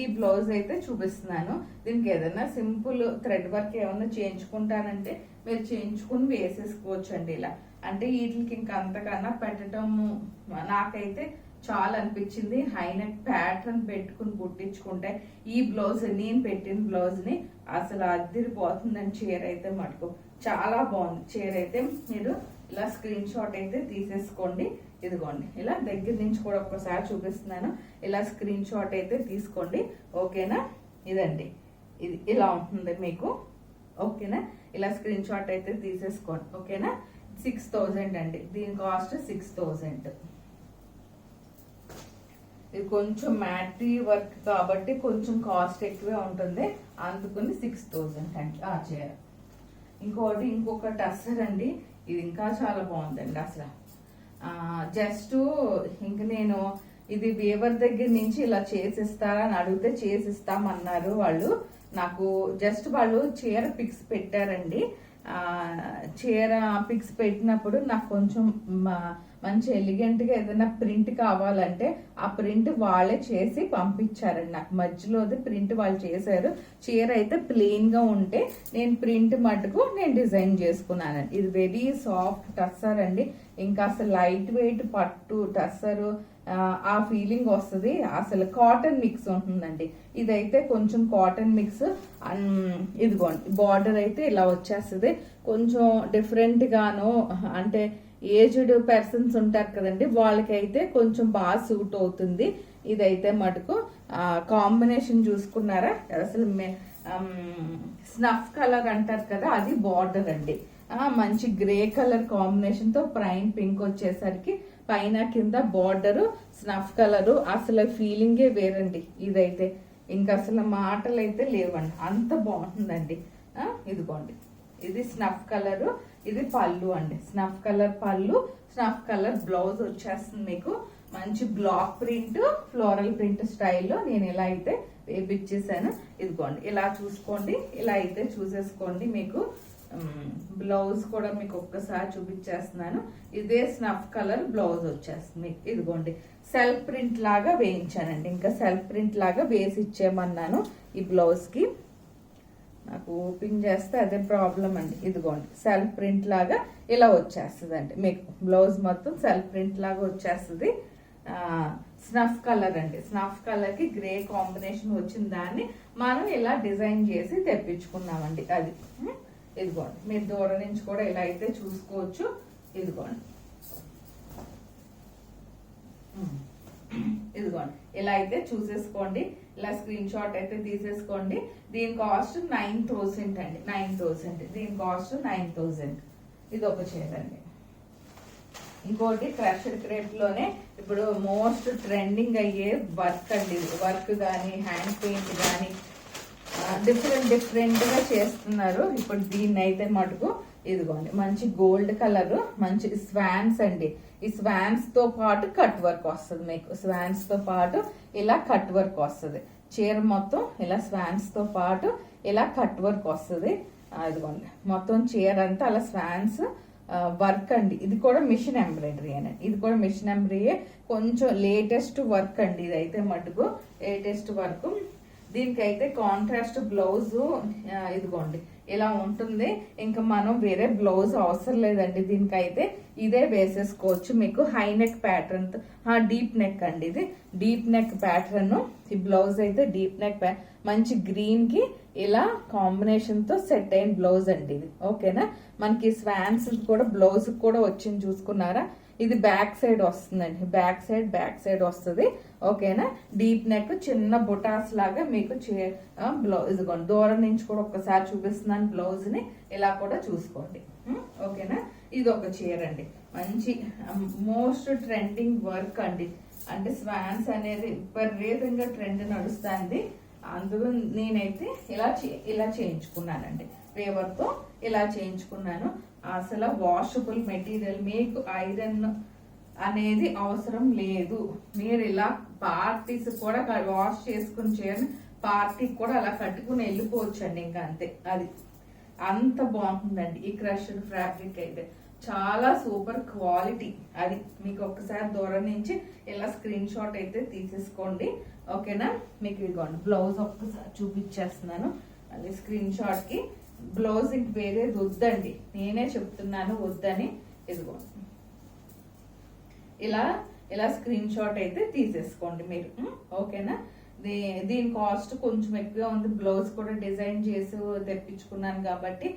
ఈ బ్లౌజ్ అయితే చూపిస్తున్నాను. దీనికి ఏదైనా సింపుల్ థ్రెడ్ వర్క్ ఏమన్నా చేయించుకుంటానంటే మీరు చేయించుకుని వేసేసుకోవచ్చు అండి ఇలా. అంటే వీటికి ఇంకా అంతకన్నా పెట్టడం నాకైతే చాలా అనిపించింది. హైనెక్ ప్యాటర్న్ పెట్టుకుని కుట్టించుకుంటే ఈ బ్లౌజ్ నేను పెట్టిన బ్లౌజ్ ని అసలు అదిరిపోతుందండి. చీర అయితే మటుకు చాలా బాగుంది. చీర అయితే మీరు ఇలా స్క్రీన్ షాట్ అయితే తీసేసుకోండి. ఇదిగోండి ఇలా దగ్గర నుంచి కూడా ఒక్కసారి చూపిస్తున్నాను. ఇలా స్క్రీన్ షాట్ అయితే తీసుకోండి, ఓకేనా. ఇదండి ఇది ఇలా ఉంటుంది మీకు, ఓకేనా. ఇలా స్క్రీన్ షాట్ అయితే తీసేసుకోండి, ఓకేనా. 6000 అండి దీని కాస్ట్. 6000. ఇది కొంచెం మ్యాటీ వర్క్ కాబట్టి కొంచెం కాస్ట్ ఎక్కువే ఉంటుంది, అందుకని 6000 అండి ఆ చీర. ఇంకొక టస్సర్ అండి, ఇది ఇంకా చాలా బాగుందండి అసలు. జస్ట్ ఇంక నేను ఇది వేవర్ దగ్గర నుంచి ఇలా చేసిస్తారా అని అడిగితే చేసిస్తామన్నారు వాళ్ళు నాకు. జస్ట్ వాళ్ళు చీర పిక్స్ పెట్టారండి. చీర పిక్స్ పెట్టినప్పుడు నాకు కొంచెం మంచి ఎలిగెంట్ గా ఏదైనా ప్రింట్ కావాలంటే ఆ ప్రింట్ వాళ్ళే చేసి పంపించారండి నాకు. మధ్యలోది ప్రింట్ వాళ్ళు చేశారు. చీర అయితే ప్లెయిన్ గా ఉంటే నేను ప్రింట్ మటుకు నేను డిజైన్ చేసుకున్నానండి. ఇది వెరీ సాఫ్ట్ టస్సర్ అండి. ఇంకా అసలు లైట్ వెయిట్ పట్టు టస్సరు ఆ ఫీలింగ్ వస్తుంది. అసలు కాటన్ మిక్స్ ఉంటుందండి. ఇదైతే కొంచెం కాటన్ మిక్స్. ఇదిగోండి బార్డర్ అయితే ఇలా వచ్చేస్తుంది. కొంచెం డిఫరెంట్ గాను, అంటే ఏజ్డ్ పర్సన్స్ ఉంటారు కదండి, వాళ్ళకైతే కొంచెం బాగా సూట్ అవుతుంది. ఇదైతే మటుకు కాంబినేషన్ చూసుకున్నారా, అసలు స్నఫ్ కలర్ అంటారు కదా, అది బార్డర్ అండి. మంచి గ్రే కలర్ కాంబినేషన్ తో ప్రైన్ పింక్ వచ్చేసరికి పైన కింద బార్డర్ స్నఫ్ కలరు. అసలు ఫీలింగే వేరండి. ఇదైతే ఇంకా అసలు మాటలు అయితే లేవండి, అంత బాగుంటుందండి. ఇదిగోండి ఇది స్నఫ్ కలరు, ఇది పళ్ళు అండి. స్నఫ్ కలర్ పళ్ళు, స్నఫ్ కలర్ బ్లౌజ్ వచ్చేస్తుంది మీకు. మంచి బ్లాక్ ప్రింట్, ఫ్లోరల్ ప్రింట్ స్టైల్లో నేను ఇలా అయితే వేపిచ్చేసాను. ఇదిగోండి ఇలా చూసుకోండి, ఇలా అయితే చూసేసుకోండి. మీకు బ్లౌజ్ కూడా మీకు ఒక్కసారి చూపించేస్తున్నాను. ఇదే స్నఫ్ కలర్ బ్లౌజ్ వచ్చేస్తుంది. ఇదిగోండి సెల్ఫ్ ప్రింట్ లాగా వేయించానండి. ఇంకా సెల్ఫ్ ప్రింట్ లాగా వేసి ఇచ్చేయమన్నాను ఈ బ్లౌజ్ కి. నాకు ఓపెన్ చేస్తే అదే ప్రాబ్లం అండి. ఇదిగోండి సెల్ఫ్ ప్రింట్ లాగా ఇలా వచ్చేస్తుంది అండి మీకు. బ్లౌజ్ మొత్తం సెల్ఫ్ ప్రింట్ లాగా వచ్చేస్తుంది. స్నఫ్ కలర్ అండి. స్నఫ్ కలర్ కి గ్రే కాంబినేషన్ వచ్చిన దాన్ని మనం ఇలా డిజైన్ చేసి తెప్పించుకున్నామండి. అది ఇదిగోండి మీరు దూరం నుంచి కూడా ఇలా అయితే చూసుకోవచ్చు. ఇదిగోండి ఇదిగోండి ఇలా అయితే చూసేసుకోండి. ఇలా స్క్రీన్ షాట్ అయితే తీసేసుకోండి. దీని కాస్ట్ 9000 అండి. 9000 దీని కాస్ట్ 9000. ఇది ఒక చీర అండి. ఇంకోటి క్రష్డ్ క్రేప్ లోనే ఇప్పుడు మోస్ట్ ట్రెండింగ్ అయ్యే వర్క్ అండి. వర్క్ కానీ హ్యాండ్ పెయింట్ కానీ డిఫరెంట్ గా చేస్తున్నారు ఇప్పుడు. దీన్ని అయితే మటుకు ఇదిగోండి మంచి గోల్డ్ కలర్, మంచి స్వాన్స్ అండి. ఈ స్వాన్స్ తో పాటు కట్ వర్క్ వస్తుంది మీకు. స్వాన్స్ తో పాటు ఇలా కట్ వర్క్ వస్తుంది. చీర మొత్తం ఇలా స్వాన్స్ తో పాటు ఇలా కట్ వర్క్ వస్తుంది. ఇదిగోండి మొత్తం చీర అంతా అలా స్వాన్స్ వర్క్ అండి. ఇది కూడా మిషన్ ఎంబ్రాయిడరీ అండి. ఇది కూడా మిషన్ ఎంబ్రాయిడరీ, కొంచెం లేటెస్ట్ వర్క్ అండి. ఇదైతే మటుకు లేటెస్ట్ వర్క్. దీనికైతే కాంట్రాస్ట్ బ్లౌజ్ ఇదిగోండి ఇలా ఉంటుంది. ఇంకా మనం వేరే బ్లౌజ్ అవసరం లేదండి. దీనికైతే ఇదే వేసేసుకోవచ్చు మీకు. High neck pattern, deep neck అండి. ఇది డీప్ నెక్ ప్యాటర్న్. ఈ బ్లౌజ్ అయితే డీప్ నెక్ మంచి గ్రీన్ కి ఇలా కాంబినేషన్ తో సెట్ అయిన బ్లౌజ్ అండి ఇది, ఓకేనా. మనకి స్వాన్స్ కూడా బ్లౌజ్ కూడా వచ్చింది చూసుకున్నారా. ఇది బ్యాక్ సైడ్ వస్తుందండి. బ్యాక్ సైడ్ వస్తుంది, ఓకేనా. డీప్ నెక్ చిన్న బుటాస్ లాగా మీకు బ్లౌజ్. ఇదిగోండి దూరం నుంచి కూడా ఒక్కసారి చూపిస్తున్నాను బ్లౌజ్ ని. ఇలా కూడా చూసుకోండి, ఓకేనా. ఇది ఒక చీర అండి. మంచి మోస్ట్ ట్రెండింగ్ వర్క్ అండి. అంటే స్వాన్స్ అనేది విపరీతంగా ట్రెండ్ నడుస్తుంది. అందులో నేనైతే ఇలా చేయించుకున్నానండి, పేపర్తో ఇలా చేయించుకున్నాను. అసలు వాషబుల్ మెటీరియల్, మీకు ఐరన్ అనేది అవసరం లేదు. మీరు ఇలా పార్టీస్ కూడా వాష్ చేసుకుని చేయని పార్టీకి కూడా అలా కట్టుకుని వెళ్ళిపోవచ్చు అండి. ఇంకా అంతే, అది అంత బాగుంటుందండి. ఈ క్రష్డ్ ఫ్యాబ్రిక్ అయితే చాలా సూపర్ క్వాలిటీ. అది మీకు ఒక్కసారి దూరం నుంచి ఇలా స్క్రీన్ షాట్ అయితే తీసేసుకోండి, ఓకేనా. మీకు ఇదిగోండి బ్లౌజ్ ఒక్కసారి చూపించేస్తున్నాను. అది స్క్రీన్ షాట్ కి బ్లౌజ్ ఇంక వేరేది వద్దండి, నేనే చెప్తున్నాను వద్దని. ఇదిగోండి ఇలా స్క్రీన్ షాట్ అయితే తీసేసుకోండి మీరు, ఓకేనా. దీని కాస్ట్ కొంచెం ఎక్కువ ఉంది. బ్లౌజ్ కూడా డిజైన్ చేసి తెప్పించుకున్నాను కాబట్టి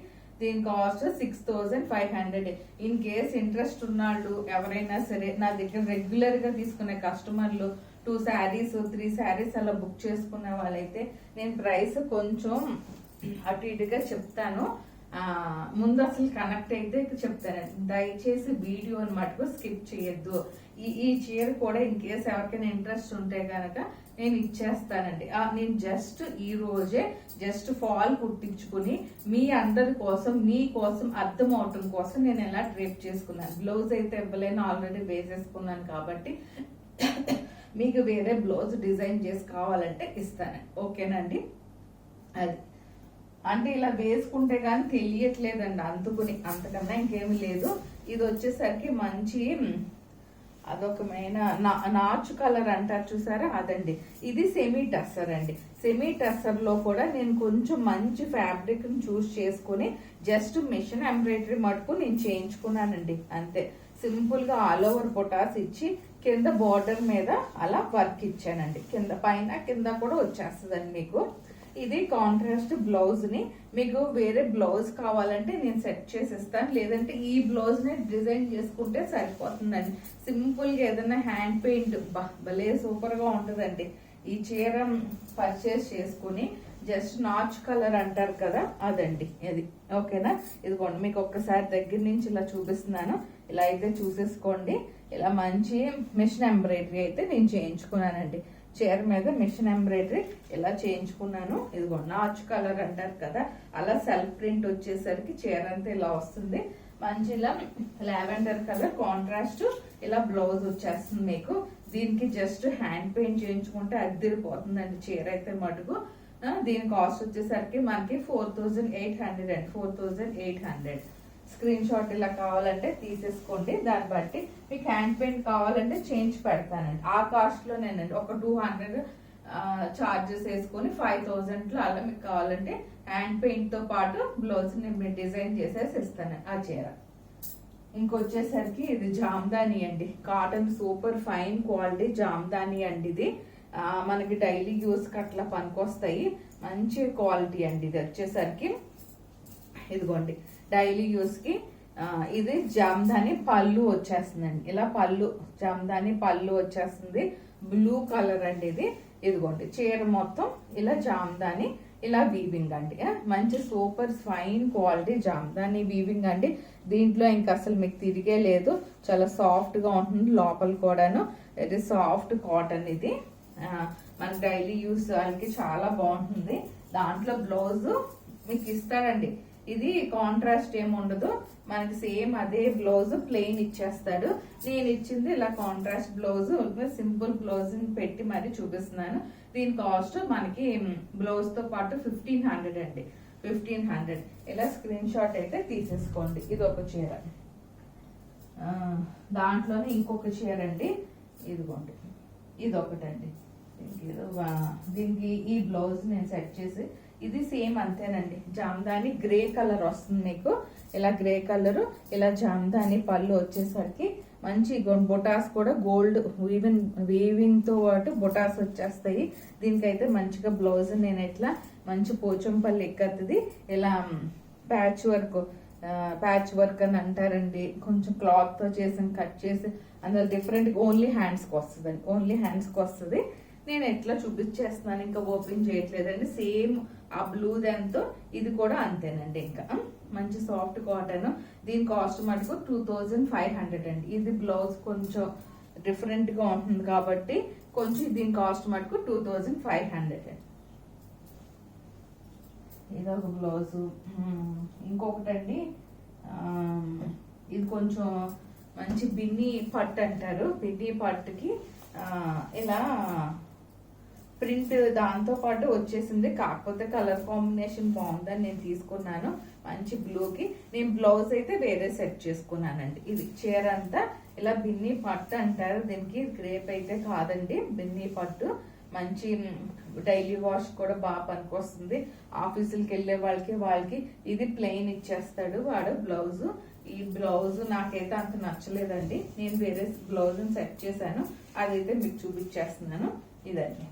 దీని కాస్ట్ 6500. ఇన్ కేస్ ఇంట్రెస్ట్ ఉన్నాళ్ళు ఎవరైనా సరే నా దగ్గర రెగ్యులర్ గా తీసుకునే కస్టమర్లు 2 శారీస్ 3 శారీస్ అలా బుక్ చేసుకునే వాళ్ళైతే నేను ప్రైస్ కొంచెం అటు ఇటుగా చెప్తాను. ముందు అసలు కనెక్ట్ అయితే చెప్తానండి. దయచేసి వీడియోని మటుకు స్కిప్ చేయొద్దు. ఈ చీర కూడా ఇన్ కేసు ఎవరికైనా ఇంట్రెస్ట్ ఉంటే కనుక నేను ఇచ్చేస్తానండి. నేను ఈ రోజే ఫాల్ కుట్టించుకుని మీ అందరి కోసం, మీకోసం అర్థం అవటం కోసం నేను ఎలా డ్రేప్ చేసుకున్నాను. బ్లౌజ్ అయితే ఇవ్వలేను, ఆల్రెడీ వేసేసుకున్నాను కాబట్టి మీకు వేరే బ్లౌజ్ డిజైన్ చేసి కావాలంటే ఇస్తానండి, ఓకేనండి. అది అంటే ఇలా వేసుకుంటే గానీ తెలియట్లేదండి అందుకుని, అంతకన్నా ఇంకేమీ లేదు. ఇది వచ్చేసరికి మంచి అదొకమైన నాచు కలర్ అంటారు చూసారా, అదండి. ఇది సెమీ టస్సర్ అండి. సెమీ టస్సర్ లో కూడా నేను కొంచెం మంచి ఫ్యాబ్రిక్ చూస్ చేసుకుని జస్ట్ మిషన్ ఎంబ్రాయిడరీ మటుకు నేను చేయించుకున్నానండి, అంతే. సింపుల్ గా ఆల్ ఓవర్ బొటాస్ ఇచ్చి కింద బార్డర్ మీద అలా వర్క్ ఇచ్చానండి. కింద పైన కింద కూడా వచ్చేస్తుందండి మీకు. ఇది కాంట్రాస్ట్ బ్లౌజ్ ని మీకు వేరే బ్లౌజ్ కావాలంటే నేను సెట్ చేసి ఇస్తాను, లేదంటే ఈ బ్లౌజ్ ని డిజైన్ చేసుకుంటే సరిపోతుందండి. సింపుల్ గా ఏదైనా హ్యాండ్ పెయింట్ భలే సూపర్ గా ఉంటుందండి. ఈ చీర పర్చేస్ చేసుకుని జస్ట్ నాచ్ కలర్ అంటారు కదా, అదండి ఇది, ఓకేనా. ఇదిగోండి మీకు ఒక్కసారి దగ్గర నుంచి ఇలా చూపిస్తున్నాను, ఇలా అయితే చూసేసుకోండి. ఇలా మంచి మిషన్ ఎంబ్రాయిడరీ అయితే నేను చేయించుకున్నానండి. చీర మీద మిషన్ ఎంబ్రాయిడరీ ఇలా చేయించుకున్నాను. ఇదిగో నాచు కలర్ అంటారు కదా, అలా సెల్ఫ్ ప్రింట్ వచ్చేసరికి చీర అంతా ఇలా వస్తుంది. మంచి ఇలా లావెండర్ కలర్ కాంట్రాస్ట్ ఇలా బ్లౌజ్ వచ్చేస్తుంది మీకు. దీనికి జస్ట్ హ్యాండ్ పెయింట్ చేయించుకుంటే అద్దరిపోతుందండి చీర అయితే మటుకు. దీని కాస్ట్ వచ్చేసరికి మనకి 4800 అండి, 4800. స్క్రీన్ షాట్ ఇలా కావాలంటే తీసేసుకోండి. దాన్ని బట్టి మీకు హ్యాండ్ పెయింట్ కావాలంటే చేంజ్ పెడతానండి. ఆ కాస్ట్ లో నేనండి ఒక 200 చార్జెస్ వేసుకొని 5000 అలా మీకు కావాలంటే హ్యాండ్ పెయింట్ తో పాటు బ్లౌజ్ నేను డిజైన్ చేసేసి ఇస్తాను ఆ చీర. ఇంకొచ్చేసరికి ఇది జామ్దాని అండి, cotton super fine quality Jamdani అండి. ఇది మనకి డైలీ యూస్ కి అట్లా పనికొస్తాయి, మంచి క్వాలిటీ అండి. ఇది వచ్చేసరికి ఇదిగోండి డైలీ యూస్ కి ఇది జామ్దాని పళ్ళు వచ్చేస్తుందండి. ఇలా పళ్ళు జామ్దాని పళ్ళు వచ్చేస్తుంది, బ్లూ కలర్ అండి ఇది. ఇదిగోండి చీర మొత్తం ఇలా జామ్దాని ఇలా వీవింగ్ అండి, మంచి super fine quality Jamdani weaving అండి. దీంట్లో ఇంకా అసలు మీకు తిరిగే లేదు, చాలా సాఫ్ట్ గా ఉంటుంది. లోపల కూడాను ఇది సాఫ్ట్ కాటన్. ఇది మన డైలీ యూస్ వాళ్ళకి చాలా బాగుంటుంది. దాంట్లో బ్లౌజ్ మీకు ఇస్తాడండి. ఇది కాంట్రాస్ట్ ఏమి ఉండదు, మనకి సేమ్ అదే బ్లౌజ్ ప్లెయిన్ ఇచ్చేస్తాడు. నేను ఇచ్చింది ఇలా కాంట్రాస్ట్ బ్లౌజ్, సింపుల్ బ్లౌజ్ పెట్టి మరి చూపిస్తున్నాను. దీని కాస్ట్ మనకి బ్లౌజ్ తో పాటు 1500 అండి, 1500. ఇలా స్క్రీన్ షాట్ అయితే తీసేసుకోండి. ఇది ఒక చీర, దాంట్లోనే ఇంకొక చీర అండి. ఇదిగోండి ఇది ఒకటండి. దీనికి ఈ బ్లౌజ్ నేను సెట్ చేసి, ఇది సేమ్ అంతేనండి. జామ్దాని గ్రే కలర్ వస్తుంది మీకు, ఇలా గ్రే కలర్ ఇలా జామ్దాని పళ్ళు వచ్చేసరికి మంచి బొటాస్ కూడా గోల్డ్ వీవింగ్ తో పాటు బొటాస్ వచ్చేస్తాయి. దీనికైతే మంచిగా బ్లౌజ్ నేను ఇట్లా మంచి పోచంపల్లి ఎక్కద్ది, ఇలా ప్యాచ్ వర్క్ అని అంటారండి. కొంచెం క్లాత్ తో చేసి కట్ చేసి అందులో డిఫరెంట్ ఓన్లీ హ్యాండ్స్ కి వస్తుందండి, ఓన్లీ హ్యాండ్స్ కి వస్తుంది. నేను ఎట్లా చూపించేస్తున్నాను, ఇంకా ఓపెన్ చేయట్లేదండి. సేమ్ ఆ బ్లూ దాంతో ఇది కూడా అంతేనండి. ఇంకా మంచి సాఫ్ట్ కాటన్. దీని కాస్ట్ మటుకు 2500 అండి. ఇది బ్లౌజ్ కొంచెం డిఫరెంట్గా ఉంటుంది కాబట్టి కొంచెం దీని కాస్ట్ మటుకు 2500. ఇదొక బ్లౌజు. ఇంకొకటండి, ఇది కొంచెం మంచి బిన్ని పట్టు అంటారు. బిన్ని పట్టుకి ఇలా ప్రింట్ దాంతో పాటు వచ్చేసింది. కాకపోతే కలర్ కాంబినేషన్ బాగుందని నేను తీసుకున్నాను. మంచి బ్లూకి నేను బ్లౌజ్ అయితే వేరే సెట్ చేసుకున్నానండి. ఇది చీర అంతా ఇలా బిన్ని పట్టు అంటారు దీనికి. క్రేప్ అయితే కాదండి, బిన్ని పట్టు. మంచి డైలీ వాష్ కూడా బాగా పనికొస్తుంది. ఆఫీసులకి వెళ్ళే వాళ్ళకి ఇది ప్లెయిన్ ఇచ్చేస్తాడు వాడు బ్లౌజ్. ఈ బ్లౌజ్ నాకైతే అంత నచ్చలేదండి. నేను వేరే బ్లౌజ్ని సెట్ చేశాను, అదైతే మీకు చూపించేస్తున్నాను. ఇదండి,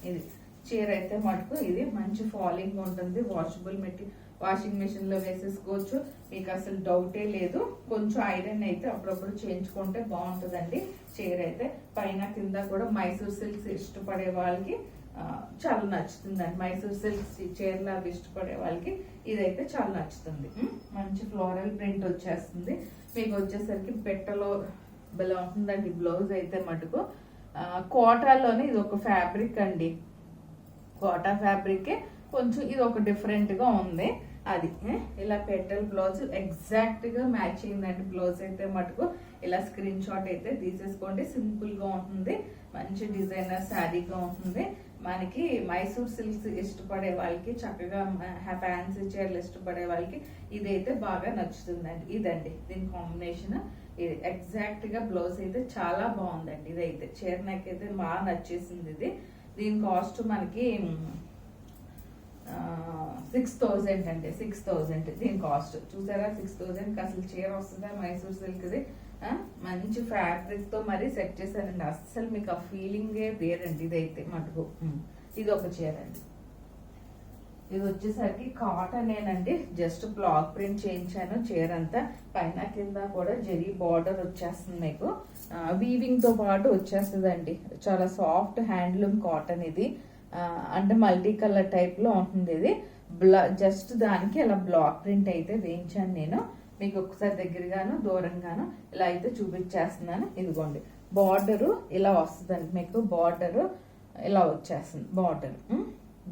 ఇది చీర అయితే మటుకు ఇది మంచి ఫాలింగ్ ఉంటుంది. వాషింగ్ మెషిన్ లో వేసేసుకోవచ్చు, మీకు అసలు డౌటే లేదు. కొంచెం ఐరన్ అయితే అప్పుడప్పుడు చేయించుకుంటే బాగుంటుందండి. చీర అయితే పైన కింద కూడా మైసూర్ సిల్క్స్ ఇష్టపడే వాళ్ళకి చాలా నచ్చుతుందండి. మైసూర్ సిల్క్స్ చీరలు అవి ఇష్టపడే వాళ్ళకి ఇదైతే చాలా నచ్చుతుంది. మంచి ఫ్లోరల్ ప్రింట్ వచ్చేస్తుంది. మీకు వచ్చేసరికి పెట్టలో భలే ఉంటుందండి బ్లౌజ్ అయితే మటుకు. కోటాలోనే ఇది ఒక ఫ్యాబ్రిక్ అండి, కోటా ఫ్యాబ్రికే. కొంచెం ఇది ఒక డిఫరెంట్ గా ఉంది. అది ఇలా పెటల్ బ్లౌజ్ ఎగ్జాక్ట్ గా మ్యాచ్ అయిందండి. బ్లౌజ్ అయితే మటుకు ఇలా స్క్రీన్ షాట్ అయితే తీసేసుకోండి. సింపుల్ గా ఉంటుంది, మంచి డిజైనర్ శారీగా ఉంటుంది. మనకి మైసూర్ సిల్క్స్ ఇష్టపడే వాళ్ళకి, చక్కగా ఫ్యాన్సీ చీరలు ఇష్టపడే వాళ్ళకి ఇదైతే బాగా నచ్చుతుందండి. ఇదండి దీని కాంబినేషన్. ఇది ఎగ్జాక్ట్ గా బ్లౌజ్ అయితే చాలా బాగుందండి. ఇదైతే చీర నాకైతే బాగా నచ్చేసింది. ఇది దీని కాస్ట్ మనకి 6000 అండి. 6000 దీని కాస్ట్. చూసారా 6000 అసలు చీర వస్తుందా మైసూర్ సిల్క్ది. మంచి ఫ్యాబ్రిక్ తో మరీ సెట్ చేశారండి. అస్సలు మీకు ఆ ఫీలింగే వేరండి. ఇదైతే మటుకు ఇది ఒక చీర అండి. ఇది వచ్చేసరికి కాటనేనండి, జస్ట్ బ్లాక్ ప్రింట్ చేయించాను. చీర అంతా పైన కింద కూడా జరీ బార్డర్ వచ్చేస్తుంది. మీకు వీవింగ్ తో పాటు వచ్చేస్తుందండి. చాలా సాఫ్ట్ హ్యాండ్లూమ్ కాటన్ ఇది. అంటే మల్టీ కలర్ టైప్ లో ఉంటుంది ఇది. జస్ట్ దానికి ఇలా బ్లాక్ ప్రింట్ అయితే వేయించాను నేను. మీకు ఒకసారి దగ్గరగాను దూరంగాను ఇలా అయితే చూపించేస్తున్నాను. ఇదిగోండి బార్డరు ఇలా వస్తుందండి. మీకు బార్డరు ఇలా వచ్చేస్తుంది.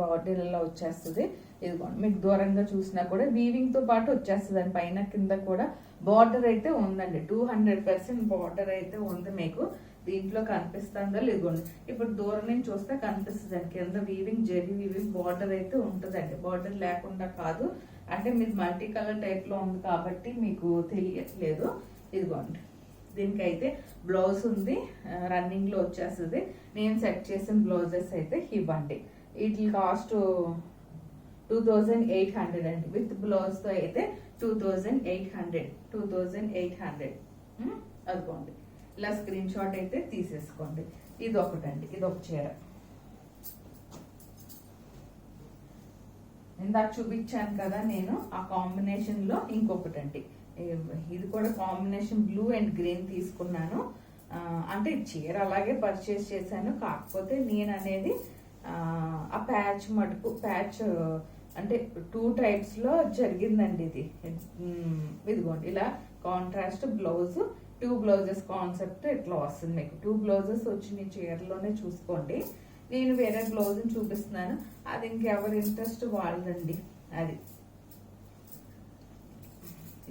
బార్డర్ ఇలా వచ్చేస్తుంది. ఇదిగోండి మీకు దూరంగా చూసినా కూడా వీవింగ్ తో పాటు వచ్చేస్తుంది. పైన కింద కూడా బార్డర్ అయితే ఉందండి. 200% బార్డర్ అయితే ఉంది. మీకు దీంట్లో కనిపిస్తుందో లేదండి, ఇప్పుడు దూరం నుంచి చూస్తే కనిపిస్తుంది. కింద వీవింగ్ జరీ వీవింగ్ బార్డర్ అయితే ఉంటుందండి. బార్డర్ లేకుండా కాదు, అంటే మీరు మల్టీ కలర్ టైప్ లో ఉంది కాబట్టి మీకు తెలియట్లేదు. ఇదిగోండి దీనికైతే బ్లౌజ్ ఉంది, రన్నింగ్ లో వచ్చేస్తుంది. నేను సెట్ చేసిన బ్లౌజెస్ అయితే ఇవ్వండి. వీటి కాస్ట్ 2800 అండి. విత్ బ్లౌజ్ తో అయితే 2800. అదిగోండి ఇలా స్క్రీన్ షాట్ అయితే తీసేసుకోండి. ఇది ఒకటండి, ఇది ఒక చీర. ఇందాక చూపించాను కదా నేను, ఆ కాంబినేషన్ లో ఇంకొకటండి. ఇది కూడా కాంబినేషన్ బ్లూ అండ్ గ్రీన్ తీసుకున్నాను. అంటే చీర అలాగే పర్చేస్ చేశాను. కాకపోతే నేను అనేది ఆ ప్యాచ్ మటుకు ప్యాచ్ అంటే 2 టైప్స్ లో జరిగిందండి ఇది. ఇదిగోండి ఇలా కాంట్రాస్ట్ బ్లౌజ్, 2 బ్లౌజెస్ కాన్సెప్ట్ ఇట్లా వస్తుంది. మీకు 2 బ్లౌజెస్ వచ్చి మీ చీరలోనే చూసుకోండి. నేను వేరే బ్లౌజ్ చూపిస్తున్నాను, అది ఇంకెవరి ఇంట్రెస్ట్ వాళ్ళదండి. అది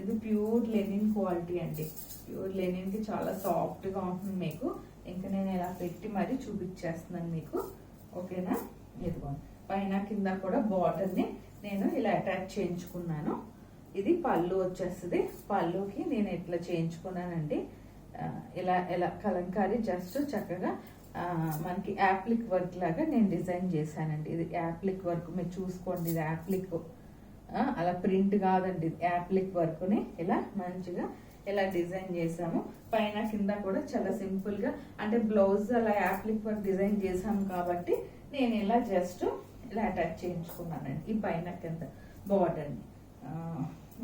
ఇది ప్యూర్ లెనిన్ క్వాలిటీ అండి. ప్యూర్ లెనిన్ కి చాలా సాఫ్ట్ గా ఉంటుంది. మీకు ఇంకా నేను ఇలా పెట్టి మరీ చూపించేస్తున్నాను మీకు. ఓకేనా? ఇదిగోండి పైన కింద కూడా బార్డర్ ని నేను ఇలా అటాచ్ చేయించుకున్నాను. ఇది పళ్ళు వచ్చేస్తుంది. పళ్ళుకి నేను ఇట్లా చేయించుకున్నానండి. ఇలా ఇలా కలంకారీ జస్ట్ చక్కగా మనకి యాప్లిక్ వర్క్ లాగా నేను డిజైన్ చేశానండి. ఇది యాప్లిక్ వర్క్ మీరు చూసుకోండి. ఇది యాప్లిక్, అలా ప్రింట్ కాదండి, ఇది యాప్లిక్ వర్క్ ని ఇలా మంచిగా ఇలా డిజైన్ చేసాము. పైన కింద కూడా చాలా సింపుల్ గా, అంటే బ్లౌజ్ అలా యాప్లిక్ వర్క్ డిజైన్ చేసాము కాబట్టి నేను ఇలా జస్ట్ ఇలా అటాచ్ చేయించుకున్నానండి. ఈ పైన కింద బార్డర్ ని.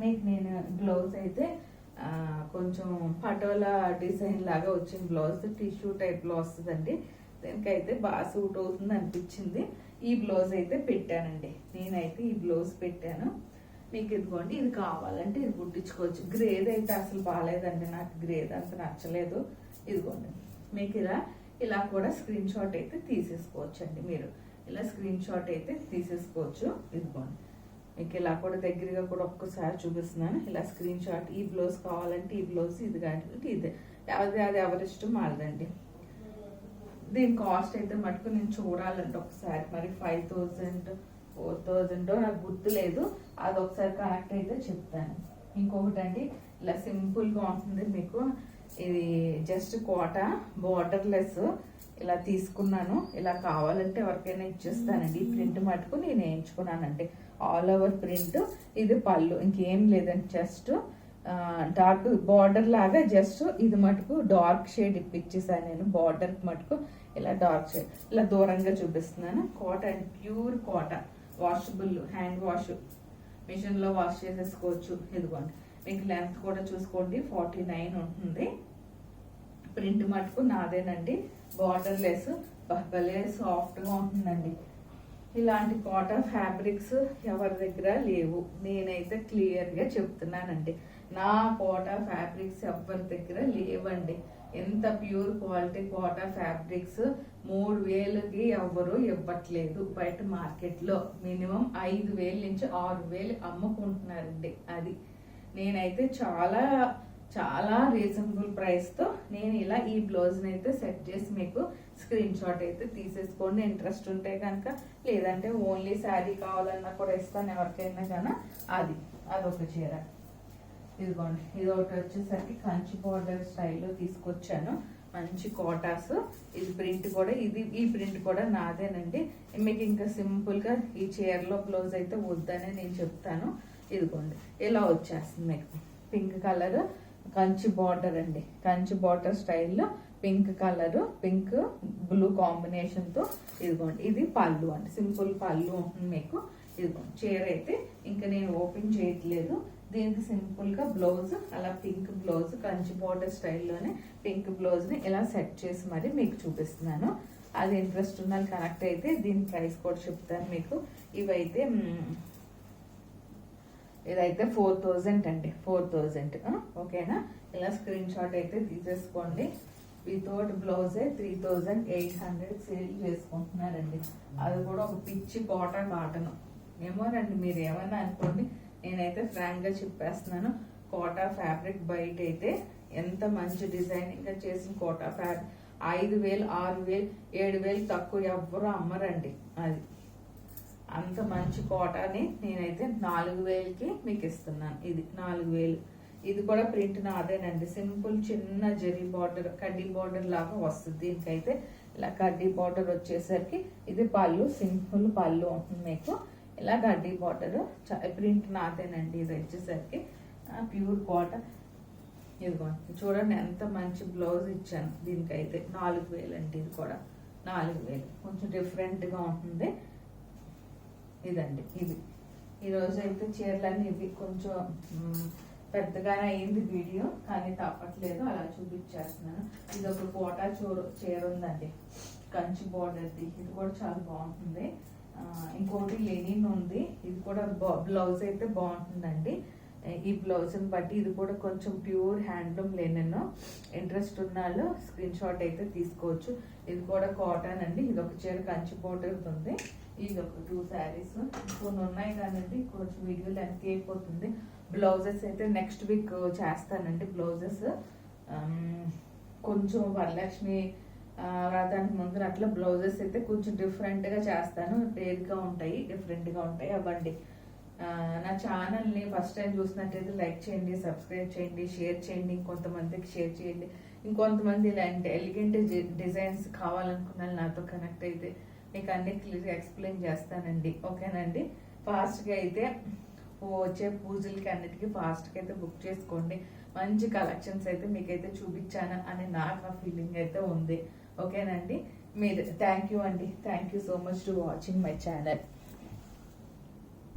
మీకు నేను బ్లౌజ్ అయితే కొంచెం పటోలా డిజైన్ లాగా వచ్చిన బ్లౌజ్, టిష్యూ టైప్ లో వస్తుందండి. దీనికైతే బాగా సూట్ అవుతుంది అనిపించింది. ఈ బ్లౌజ్ అయితే పెట్టానండి. నేనైతే ఈ బ్లౌజ్ పెట్టాను. మీకు ఇదిగోండి, ఇది కావాలంటే ఇది కుట్టించుకోవచ్చు. గ్రేడ్ అయితే అసలు బాగాలేదండి, నాకు గ్రేడ్ అంత నచ్చలేదు. ఇదిగోండి మీకు ఇలా కూడా స్క్రీన్ షాట్ అయితే తీసేసుకోవచ్చు అండి. మీరు ఇలా స్క్రీన్ షాట్ అయితే తీసేసుకోవచ్చు. ఇదిగోండి మీకు ఇలా కూడా దగ్గరగా కూడా ఒక్కసారి చూపిస్తున్నాను. ఇలా స్క్రీన్ షాట్, ఈ బ్లౌజ్ కావాలంటే ఈ బ్లౌజ్, ఇది కావాలంటే ఇదే, అది ఎవరిష్టం వాళ్ళదండి. దీని కాస్ట్ అయితే మటుకు నేను చూడాలంటే ఒకసారి మరి 5,000 4,000 నాకు గుర్తులేదు, అది ఒకసారి కనెక్ట్ అయితే చెప్తాను. ఇంకొకటి అండి ఇలా సింపుల్గా ఉంటుంది మీకు. ఇది జస్ట్ కోట బార్డర్లెస్ ఇలా తీసుకున్నాను. ఇలా కావాలంటే ఎవరికైనా ఇచ్చేస్తానండి. ఈ ప్రింట్ మటుకు నేను వేయించుకున్నానండి, ఆల్ ఓవర్ ప్రింట్. ఇది పళ్ళు, ఇంకేం లేదండి. జస్ట్ డార్క్ బార్డర్ లాగా జస్ట్ ఇది మటుకు డార్క్ షేడ్ ఇప్పించేసాను నేను. బార్డర్ మటుకు ఇలా డార్క్ షేడ్ ఇలా దూరంగా చూపిస్తున్నాను. Cotton, pure cotton, washable, hand wash, machine లో వాష్ చేసేసుకోవచ్చు. ఇదిగోండి మీకు లెంత్ కూడా చూసుకోండి 49 ఉంటుంది. ప్రింట్ మటుకు నాదేనండి, బార్డర్ లెస్, భలే సాఫ్ట్ గా ఉంటుందండి. ఇలాంటి కాటన్ ఫ్యాబ్రిక్స్ ఎవరి దగ్గర లేవు, నేనైతే క్లియర్ గా చెప్తున్నానండి. నా కోటా ఫ్యాబ్రిక్స్ ఎవరి దగ్గర లేవండి. ఎంత ప్యూర్ క్వాలిటీ కోటా ఫ్యాబ్రిక్స్ 3,000కి ఎవరు ఇవ్వట్లేదు బయట మార్కెట్ లో. మినిమం 5,000 నుంచి 6,000 అమ్ముకుంటున్నారండి. అది నేనైతే చాలా చాలా రీజనబుల్ ప్రైస్ తో నేను ఇలా ఈ బ్లౌజ్ అయితే సెట్ చేసి మీకు స్క్రీన్ షాట్ అయితే తీసేసుకోండి ఇంట్రెస్ట్ ఉంటే కనుక. లేదంటే ఓన్లీ శారీ కావాలన్నా కూడా ఇస్తాను ఎవరికైనా కానీ. అదొక చీర. ఇదిగోండి ఇది ఒకటి వచ్చేసరికి కంచి బార్డర్ స్టైల్లో తీసుకొచ్చాను, మంచి కోటాస్. ఇది ప్రింట్ కూడా ఈ ప్రింట్ కూడా నాదేనండి. మీకు ఇంకా సింపుల్ గా ఈ చీరలో బ్లౌజ్ అయితే వద్దనే నేను చెప్తాను. ఇదిగోండి ఇలా వచ్చేస్తుంది మీకు పింక్ కలర్ కంచి బార్డర్ అండి. కంచి బార్డర్ స్టైల్లో pink colour, pink blue combination తో. ఇదిగోండి ఇది పళ్ళు అండి, సింపుల్ పళ్ళు ఉంటుంది మీకు. ఇదిగోండి చీర అయితే ఇంకా నేను ఓపెన్ చేయట్లేదు. దీనికి సింపుల్ గా బ్లౌజ్ అలా పింక్ బ్లౌజ్, కంచి బార్డర్ స్టైల్లోనే పింక్ బ్లౌజ్ ని ఇలా సెట్ చేసి మరి మీకు చూపిస్తున్నాను. అది ఇంట్రెస్ట్ ఉన్న కనెక్ట్ అయితే దీని ప్రైస్ కూడా చెప్తాను మీకు. ఇదైతే 4,000 అండి, 4,000. ఓకేనా? ఇలా స్క్రీన్ షాట్ అయితే తీసేసుకోండి. వితౌట్ బ్లౌజే 3,800 సేల్ చేసుకుంటున్నారండి. అది కూడా ఒక పిచ్చి కాటన్. ఏమోనండి మీరు ఏమన్నా అనుకోండి, నేనైతే ఫ్రాంక్ గా చెప్పేస్తున్నాను. కోటా ఫ్యాబ్రిక్ బయట అయితే ఎంత మంచి డిజైనింగ్ గా చేసిన కోటా ఫ్యాబ్రిక్ 5,000, 6,000, 7,000 తక్కువ ఎవ్వరు అమ్మరండి. అది అంత మంచి కోటాని నేనైతే 4,000కి మీకు ఇస్తున్నాను. ఇది 4,000. ఇది కూడా ప్రింట్ నాదేనండి. సింపుల్ చిన్న జరీ బార్డర్, కడ్డీ బార్డర్ లాగా వస్తుంది. దీనికైతే ఇలా కడ్డీ బార్డర్ వచ్చేసరికి ఇది పళ్ళు, సింపుల్ పళ్ళు ఉంటుంది మీకు. ఇలా గడ్డీ బార్డర్ ప్రింట్ నాదేనండి. ఇది వచ్చేసరికి ప్యూర్ కాటన్. ఇదిగోండి చూడండి ఎంత మంచి బ్లౌజ్ ఇచ్చాను. దీనికైతే 4,000 అండి. ఇది కూడా 4,000. కొంచెం డిఫరెంట్ గా ఉంటుంది. ఇదండి ఇది ఈరోజు అయితే చీరలన్నీ ఇవి. కొంచెం పెద్దగానే అయింది వీడియో, కానీ తప్పట్లేదు అలా చూపించేస్తున్నాను. ఇది ఒక కోటా చీర ఉందండి, కంచి బార్డర్ది. ఇది కూడా చాలా బాగుంటుంది. ఇంకోటి లెనిన్ ఉంది, ఇది కూడా బ్లౌజ్ అయితే బాగుంటుందండి. ఈ బ్లౌజ్ ని బట్టి ఇది కూడా కొంచెం ప్యూర్ హ్యాండ్లూమ్ లెనిన్. ఇంట్రెస్ట్ ఉన్న వాళ్ళు స్క్రీన్ షాట్ అయితే తీసుకోవచ్చు. ఇది కూడా కాటన్ అండి. ఇది ఒక చీర కంచి బార్డర్ ఉంది. ఇది ఒక 2 శారీస్ కొన్ని ఉన్నాయి కానండి, కొంచెం వీడియో లెంత్ అయిపోతుంది. బ్లౌజెస్ అయితే నెక్స్ట్ వీక్ చేస్తానండి. బ్లౌజెస్ కొంచెం వరలక్ష్మి రాదానికి ముందు అట్లా బ్లౌజెస్ అయితే కొంచెం డిఫరెంట్ గా చేస్తాను. రేర్గా ఉంటాయి, డిఫరెంట్ గా ఉంటాయి. అవ్వండి నా ఛానల్ని ఫస్ట్ టైం చూసినట్టయితే లైక్ చేయండి, సబ్స్క్రైబ్ చేయండి, షేర్ చేయండి, ఇంకొంతమందికి షేర్ చేయండి. ఇంకొంతమంది ఇలాంటి ఎలిగెంట్ డిజైన్స్ కావాలనుకున్న నాతో కనెక్ట్ అయితే మీకు అన్ని క్లియర్గా ఎక్స్ప్లెయిన్ చేస్తానండి. ఓకేనండి? ఫాస్ట్గా అయితే వచ్చే పూజలకి అన్నిటికీ ఫాస్ట్గా అయితే బుక్ చేసుకోండి. మంచి కలెక్షన్స్ అయితే మీకైతే చూపించాను అని నాకు ఆ ఫీలింగ్ అయితే ఉంది. ఓకేనండి? మీరు థ్యాంక్ యూ అండి. Thank you so much to watching my channel.